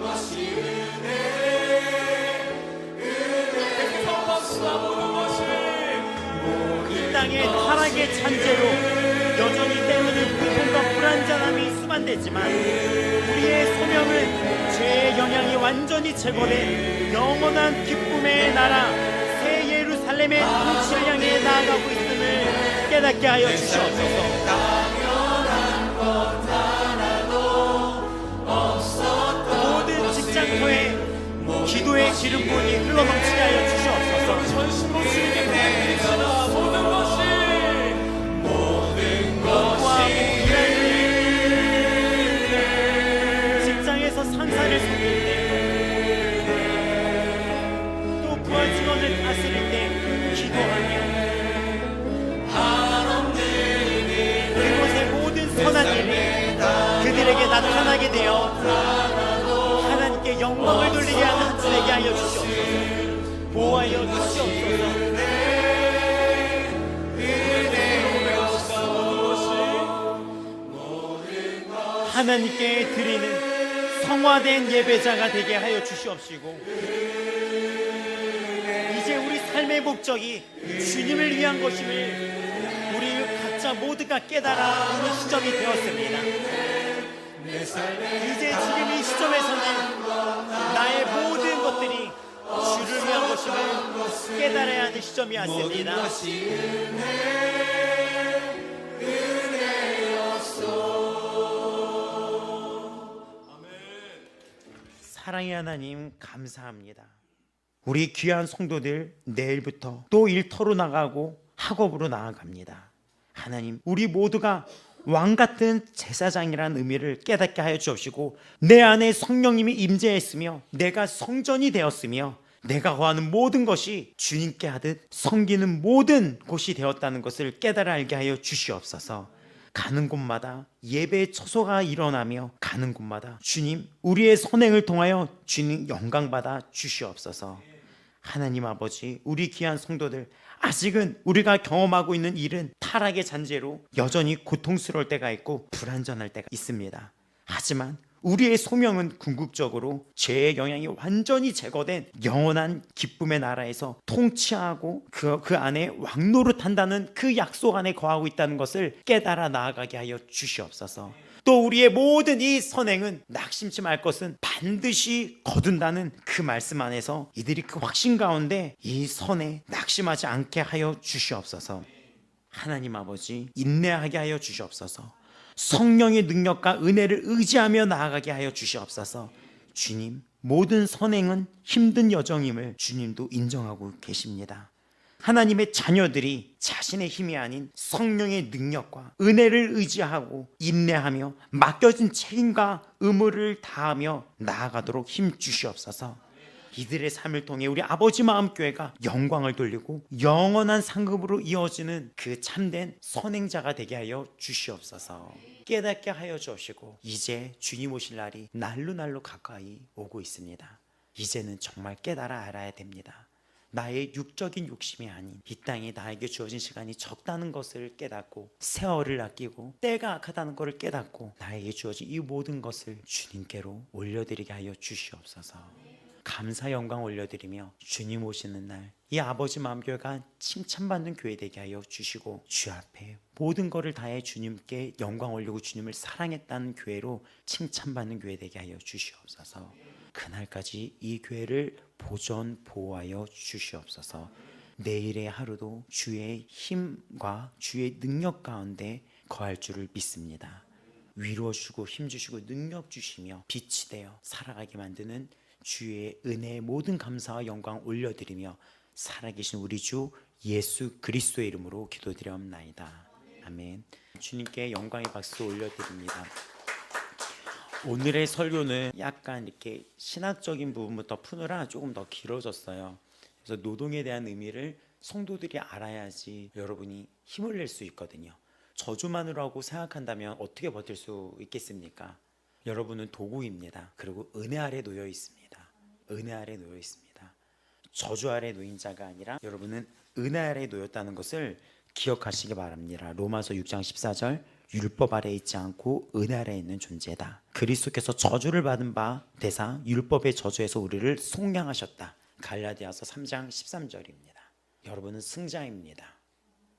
이 땅의 타락의 잔재로 여전히 때로는 고통과 불안전함이 수반되지만 우리의 소명은 죄의 영향이 완전히 제거된 영원한 기쁨의 나라 새 예루살렘의 통치를 향해 나아가고 있음을 깨닫게 하여 주시옵소서. 모든 직장터에 기도의 기름 부음이 흘러넘치게 하여 주시옵소서. 전심으로 주님께 고백드립니다. 모든 것이 직장에서 상사를 섬길 때, 또 부하 직원을 다스릴 때 기도하며 그곳의 모든 선한 일이 그들에게 나타나게 되어 하나님께 영광을 돌리게 하는 한 주 되게 하여 주시옵소서. 보호하여 주시옵소서. 하나님께 드리는 성화된 예배자가 되게 하여 주시옵시고 이제 우리 삶의 목적이 주님을 위한 것임을 우리 각자 모두가 깨달아 오는 시점이 되었습니다. 이제 지금 이 시점에서는 나의 모든 것들이 주를 위한 것임을 깨달아야 하는 시점이 왔습니다. 사랑의 하나님 감사합니다. 우리 귀한 성도들 내일부터 또 일터로 나가고 학업으로 나아갑니다. 하나님, 우리 모두가 왕같은 제사장이라는 의미를 깨닫게 하여 주옵시고 내 안에 성령님이 임재했으며 내가 성전이 되었으며 내가 거하는 모든 것이 주님께 하듯 섬기는 모든 곳이 되었다는 것을 깨달아 알게 하여 주시옵소서. 가는 곳마다 예배의 처소가 일어나며 가는 곳마다 주님 우리의 선행을 통하여 주님 영광받아 주시옵소서. 하나님 아버지, 우리 귀한 성도들 아직은 우리가 경험하고 있는 일은 타락의 잔재로 여전히 고통스러울 때가 있고 불안전할 때가 있습니다. 하지만 우리의 소명은 궁극적으로 죄의 영향이 완전히 제거된 영원한 기쁨의 나라에서 통치하고 그 안에 왕노릇한다는 그 약속 안에 거하고 있다는 것을 깨달아 나아가게 하여 주시옵소서. 또 우리의 모든 이 선행은 낙심치 말 것은 반드시 거둔다는 그 말씀 안에서 이들이 그 확신 가운데 이 선에 낙심하지 않게 하여 주시옵소서. 하나님 아버지, 인내하게 하여 주시옵소서. 성령의 능력과 은혜를 의지하며 나아가게 하여 주시옵소서. 주님, 모든 선행은 힘든 여정임을 주님도 인정하고 계십니다. 하나님의 자녀들이 자신의 힘이 아닌 성령의 능력과 은혜를 의지하고 인내하며 맡겨진 책임과 의무를 다하며 나아가도록 힘 주시옵소서. 이들의 삶을 통해 우리 아버지 마음교회가 영광을 돌리고 영원한 상급으로 이어지는 그 참된 선행자가 되게 하여 주시옵소서. 깨닫게 하여 주시고 이제 주님 오실 날이 날로 가까이 오고 있습니다. 이제는 정말 깨달아 알아야 됩니다. 나의 육적인 욕심이 아닌 이 땅에 나에게 주어진 시간이 적다는 것을 깨닫고 세월을 아끼고 때가 악하다는 것을 깨닫고 나에게 주어진 이 모든 것을 주님께로 올려드리게 하여 주시옵소서. 감사 영광 올려드리며 주님 오시는 날 이 아버지 마음교회가 칭찬받는 교회 되게 하여 주시고 주 앞에 모든 것을 다해 주님께 영광 올리고 주님을 사랑했다는 교회로 칭찬받는 교회 되게 하여 주시옵소서. 그날까지 이 교회를 보존 보호하여 주시옵소서. 내일의 하루도 주의 힘과 주의 능력 가운데 거할 줄을 믿습니다. 위로해 주시고 힘 주시고 능력 주시며 빛이 되어 살아가게 만드는 주의 은혜의 모든 감사와 영광 올려드리며 살아계신 우리 주 예수 그리스도의 이름으로 기도드리옵나이다. 아멘. 주님께 영광의 박수 올려드립니다. 오늘의 설교는 약간 이렇게 신학적인 부분부터 푸느라 조금 더 길어졌어요. 그래서 노동에 대한 의미를 성도들이 알아야지 여러분이 힘을 낼 수 있거든요. 저주만으로 하고 생각한다면 어떻게 버틸 수 있겠습니까? 여러분은 도구입니다. 그리고 은혜 아래 놓여 있습니다. 은혜 아래 놓여 있습니다. 저주 아래 놓인 자가 아니라 여러분은 은혜 아래에 놓였다는 것을 기억하시기 바랍니다. 로마서 6장 14절 율법 아래에 있지 않고 은혜 아래에 있는 존재다. 그리스도께서 저주를 받은 바 되사 율법의 저주에서 우리를 속량하셨다. 갈라디아서 3장 13절입니다. 여러분은 승자입니다.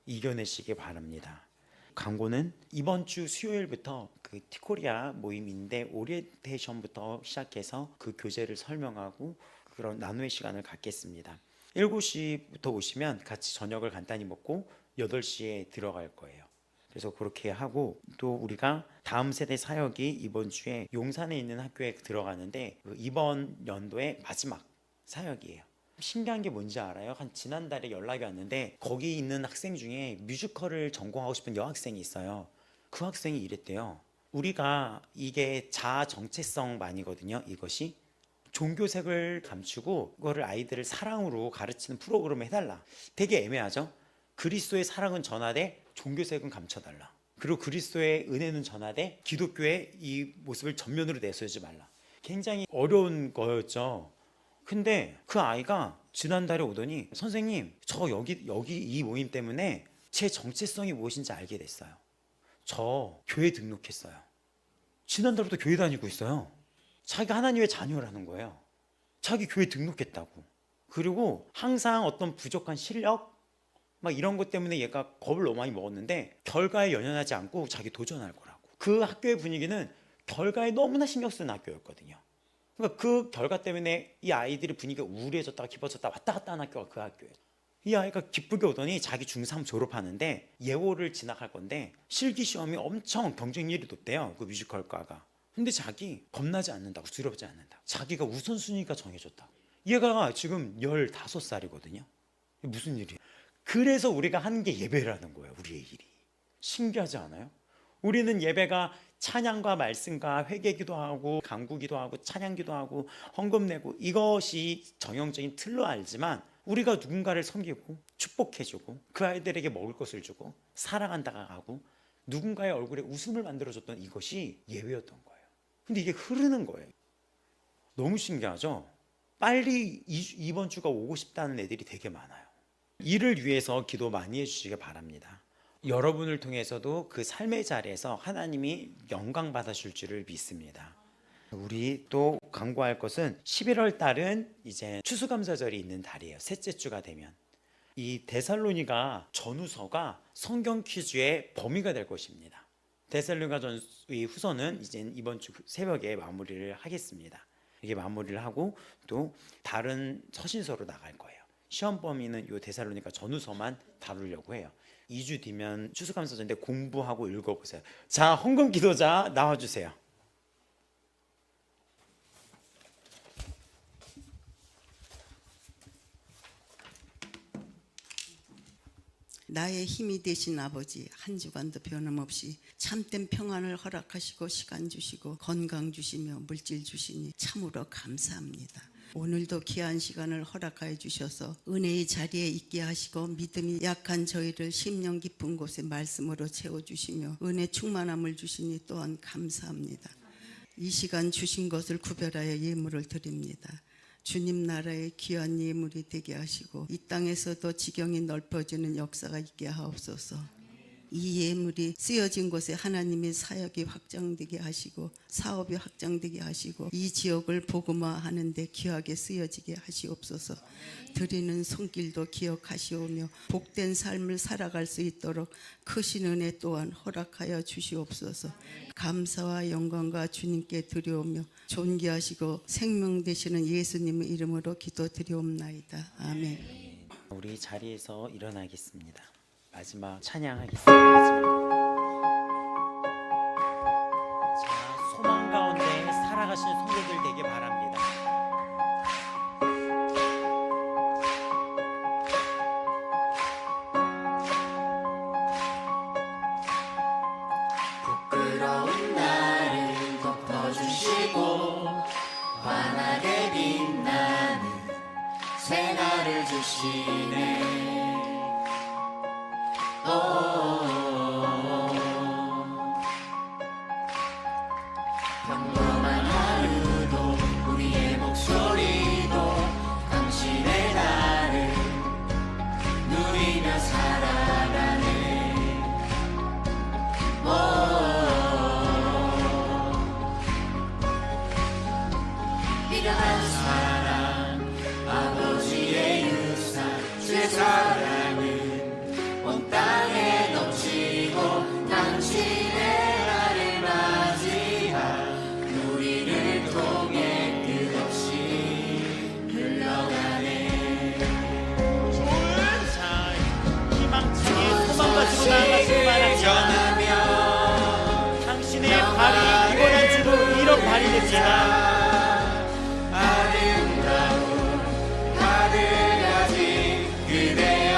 이겨내시기 바랍니다. 광고는 이번 주 수요일부터 그 티코리아 모임인데 오리엔테이션부터 시작해서 그 교재를 설명하고 그런 나눔의 시간을 갖겠습니다. 7시부터 오시면 같이 저녁을 간단히 먹고 8시에 들어갈 거예요. 그래서 그렇게 하고 또 우리가 다음 세대 사역이 이번 주에 용산에 있는 학교에 들어가는데 이번 연도의 마지막 사역이에요. 신기한 게 뭔지 알아요? 한 지난달에 연락이 왔는데 거기 있는 학생 중에 뮤지컬을 전공하고 싶은 여학생이 있어요. 그 학생이 이랬대요. 우리가 이게 자아 정체성만이거든요. 이것이 종교색을 감추고 그거를 아이들을 사랑으로 가르치는 프로그램을 해달라. 되게 애매하죠? 그리스도의 사랑은 전하되 종교색은 감춰달라. 그리고 그리스도의 은혜는 전하되 기독교의 이 모습을 전면으로 내세우지 말라. 굉장히 어려운 거였죠. 근데 그 아이가 지난달에 오더니 선생님 저 여기 이 모임 때문에 제 정체성이 무엇인지 알게 됐어요. 저 교회 등록했어요. 지난달부터 교회 다니고 있어요. 자기가 하나님의 자녀라는 거예요. 자기 교회 등록했다고. 그리고 항상 어떤 부족한 실력 막 이런 것 때문에 얘가 겁을 너무 많이 먹었는데 결과에 연연하지 않고 자기 도전할 거라고. 그 학교의 분위기는 결과에 너무나 신경 쓰는 학교였거든요. 그러니까 그 결과 때문에 이 아이들의 분위기가 우울해졌다가 기뻐졌다가 왔다 갔다 하는 학교가 그 학교예요. 이 아이가 기쁘게 오더니 자기 중3 졸업하는데 예고를 진학할 건데 실기시험이 엄청 경쟁률이 높대요. 그 뮤지컬과가. 근데 자기 겁나지 않는다고, 두렵지 않는다. 자기가 우선순위가 정해졌다고. 얘가 지금 15살이거든요. 무슨 일이에요? 그래서 우리가 하는 게 예배라는 거예요. 우리의 일이. 신기하지 않아요? 우리는 예배가 찬양과 말씀과 회개기도 하고 간구기도 하고 찬양기도 하고 헌금 내고 이것이 정형적인 틀로 알지만 우리가 누군가를 섬기고 축복해주고 그 아이들에게 먹을 것을 주고 사랑한다가 하고 누군가의 얼굴에 웃음을 만들어줬던 이것이 예배였던 거예요. 근데 이게 흐르는 거예요. 너무 신기하죠? 빨리 이번 주가 오고 싶다는 애들이 되게 많아요. 이를 위해서 기도 많이 해주시기 바랍니다. 여러분을 통해서도 그 삶의 자리에서 하나님이 영광 받으실 줄을 믿습니다. 우리 또 강구할 것은 11월 달은 이제 추수감사절이 있는 달이에요. 셋째 주가 되면 이 데살로니가 전후서가 성경 퀴즈의 범위가 될 것입니다. 데살로니가 전의 후서는 이제 이번 주 새벽에 마무리를 하겠습니다. 이게 마무리를 하고 또 다른 서신서로 나갈 거예요. 시험 범위는 이 데살로니가 전후서만 다루려고 해요. 2주 뒤면 추수감사절인데 공부하고 읽어보세요. 자, 헌금 기도자 나와주세요. 나의 힘이 되신 아버지, 한 주간도 변함없이 참된 평안을 허락하시고 시간 주시고 건강 주시며 물질 주시니 참으로 감사합니다. 오늘도 귀한 시간을 허락하여 주셔서 은혜의 자리에 있게 하시고 믿음이 약한 저희를 심령 깊은 곳에 말씀으로 채워주시며 은혜 충만함을 주시니 또한 감사합니다. 이 시간 주신 것을 구별하여 예물을 드립니다. 주님 나라의 귀한 예물이 되게 하시고 이 땅에서도 지경이 넓어지는 역사가 있게 하옵소서. 이 예물이 쓰여진 곳에 하나님의 사역이 확장되게 하시고 사업이 확장되게 하시고 이 지역을 복음화하는 데 귀하게 쓰여지게 하시옵소서. 드리는 손길도 기억하시오며 복된 삶을 살아갈 수 있도록 크신 은혜 또한 허락하여 주시옵소서. 감사와 영광과 주님께 드리오며 존귀하시고 생명 되시는 예수님의 이름으로 기도드리옵나이다. 아멘. 우리 자리에서 일어나겠습니다. 마지막 찬양하겠습니다. 마지막. 자, 소망 가운데 살아가신 성도들 되게 바랍니다. 부끄러운 나를 덮어주시고 환하게 빛나는 새날을 주시네. 평범한 하루도 우리의 목소리도 당신의 나를 누리 미련한 사랑 아버지의 유산 주의 사랑은 온 땅에 넘치고 당신의 나를 맞이한 우리를 통해 끝없이 흘러가네. 자, 희망찬의 소망 가지고 나아가시기 바랍니다. 당신의 발이 이번 한 주도 이런 발이 됩니다. 아름다운 하늘까지 그대여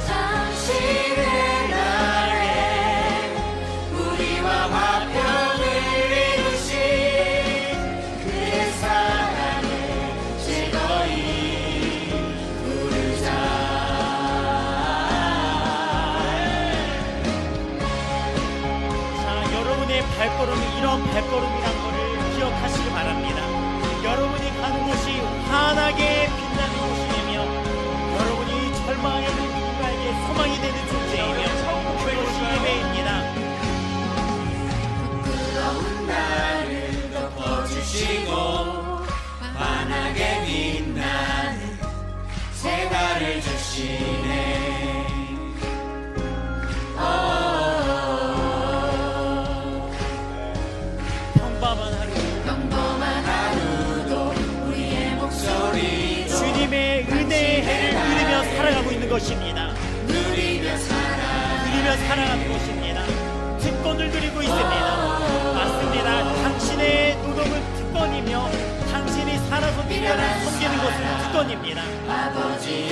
당신의 날에 우리와 화평을 이루신 그의 사랑을 즐거이 부르자. 자, 여러분의 발걸음이 이런 발걸음이란 것을 기억하시기 바랍니다. 여러분이 가는 곳이 환하게 빛나는 곳이며 여러분이 절망하는 누군가에게 소망이 되는 존재이며 그것이 예배입니다. 부끄러운 나를 덮어주시고 환하게 빛나는 새 달을 주시네. 평범한 하루도 우리의 목소리도 주님의 은혜의 해를 누리며 살아가고 있는 것입니다. 누리며 살아가는 것입니다. 특권을 누리고 있습니다. 맞습니다. 당신의 노동은 특권이며 당신이 살아서 미련을 섬기는 것은 특권입니다.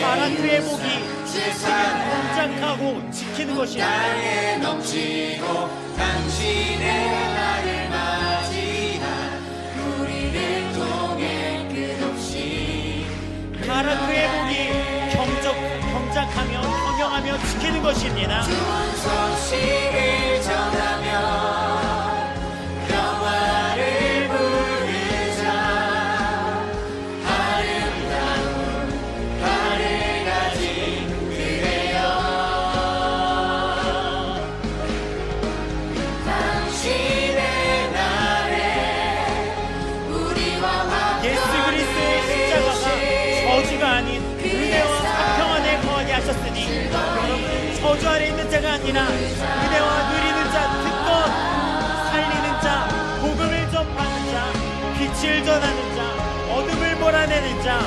바라 그의 복이 공작하고 지키는 것입니다. 땅에 넘치고 당신의 나를 맞이한 우리를 통해 끝없이 바라 그의 복이 경작하며 경영하며 지키는 것입니다. 좋은 소식을 전하며 평화를 부르자. 아름다운 하늘 가진 그대여 당신의 날에 우리와 화평을 예수 그리스도의 십자가가 저주가 아닌 은혜와 화평 안에 거하게 하셨으니 여러분은 저주 아래 있는 자가 아니라 은혜와 누리는 자, 특권 살리는 자, 복음을 전파하는 자, 빛을 전하는 자, 어둠을 몰아내는 자,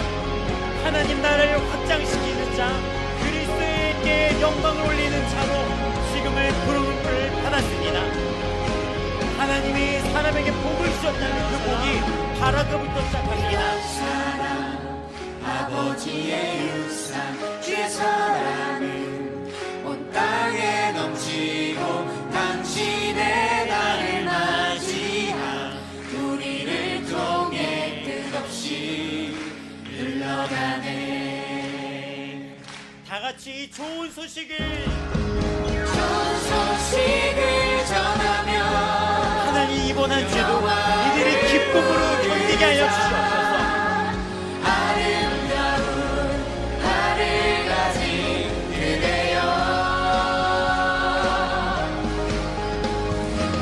하나님 나라를 확장시키는 자, 그리스도에게 영광을 올리는 자로 지금을 부름을 받았습니다. 하나님이 사람에게 복을 주셨다는 그 복이 바라크부터 시작합니다. 사랑 아버지의 유산 주의 사랑은 온 땅에 넘치고 당신의 날을 맞이한 우리를 통해 끝없이 흘러가네. 다 같이 좋은 소식을 좋은 소식을 전하며 하나님 이번 한 주도 이들의 기쁨으로 견디게 하여 주시옵소서. 아름다운 하늘 가진 그대여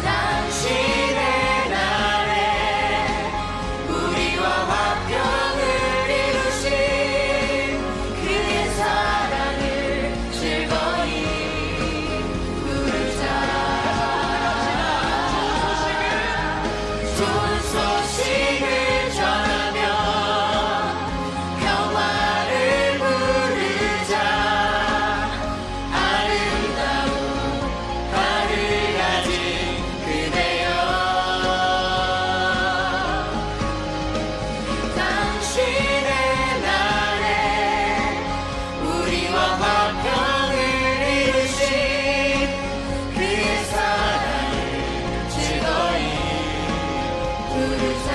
당신의 날에 우리와 화평을 이루신 그의 사랑을 즐거이 부르자. 좋은 소식을 전하며 평화를 부르자. 아름다운 하늘 가진 그대여 당신의 날에 우리와 화평을 이루신 그의 사랑을 즐거이 부르자.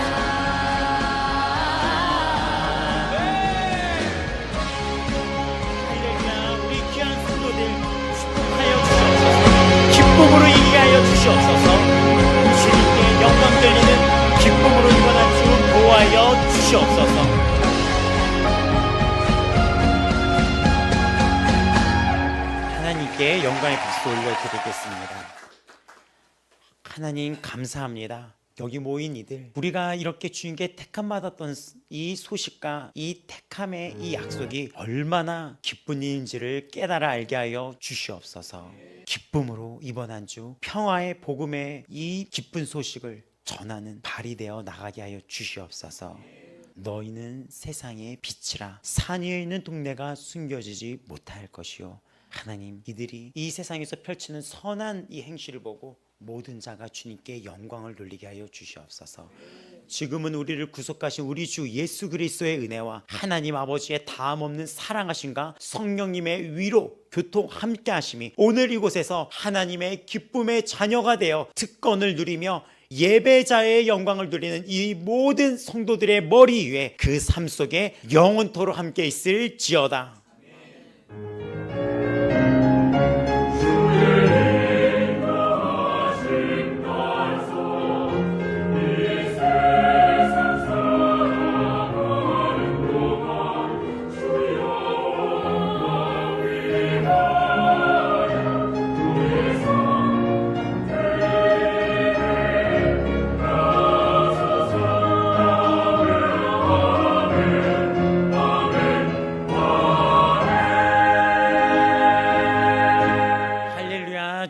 할렐루야. 우리 귀한 성도들 축복하여 주시옵소서. 기쁨으로 이기게 하여 주시옵소서. 주님께 영광 돌리는 기쁨으로 이번 한 주 보호하여 주시옵소서. 하나님께 영광의 박수 올려드리겠습니다. 하나님 감사합니다. 여기 모인 이들, 우리가 이렇게 주님께 택함 받았던 이 소식과 이 택함의 이 약속이 얼마나 기쁜 일인지를 깨달아 알게 하여 주시옵소서. 기쁨으로 이번 한 주 평화의 복음의 이 기쁜 소식을 전하는 발이 되어 나가게 하여 주시옵소서. 너희는 세상의 빛이라. 산 위에 있는 동네가 숨겨지지 못할 것이요. 하나님, 이들이 이 세상에서 펼치는 선한 이 행실을 보고 모든 자가 주님께 영광을 돌리게 하여 주시옵소서. 지금은 우리를 구속하신 우리 주 예수 그리스도의 은혜와 하나님 아버지의 다함없는 사랑하심과 성령님의 위로, 교통 함께 하심이 오늘 이곳에서 하나님의 기쁨의 자녀가 되어 특권을 누리며 예배자의 영광을 누리는 이 모든 성도들의 머리 위에 그 삶 속에 영원토록 함께 있을지어다.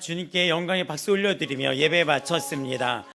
주님께 영광의 박수 올려드리며 예배 마쳤습니다.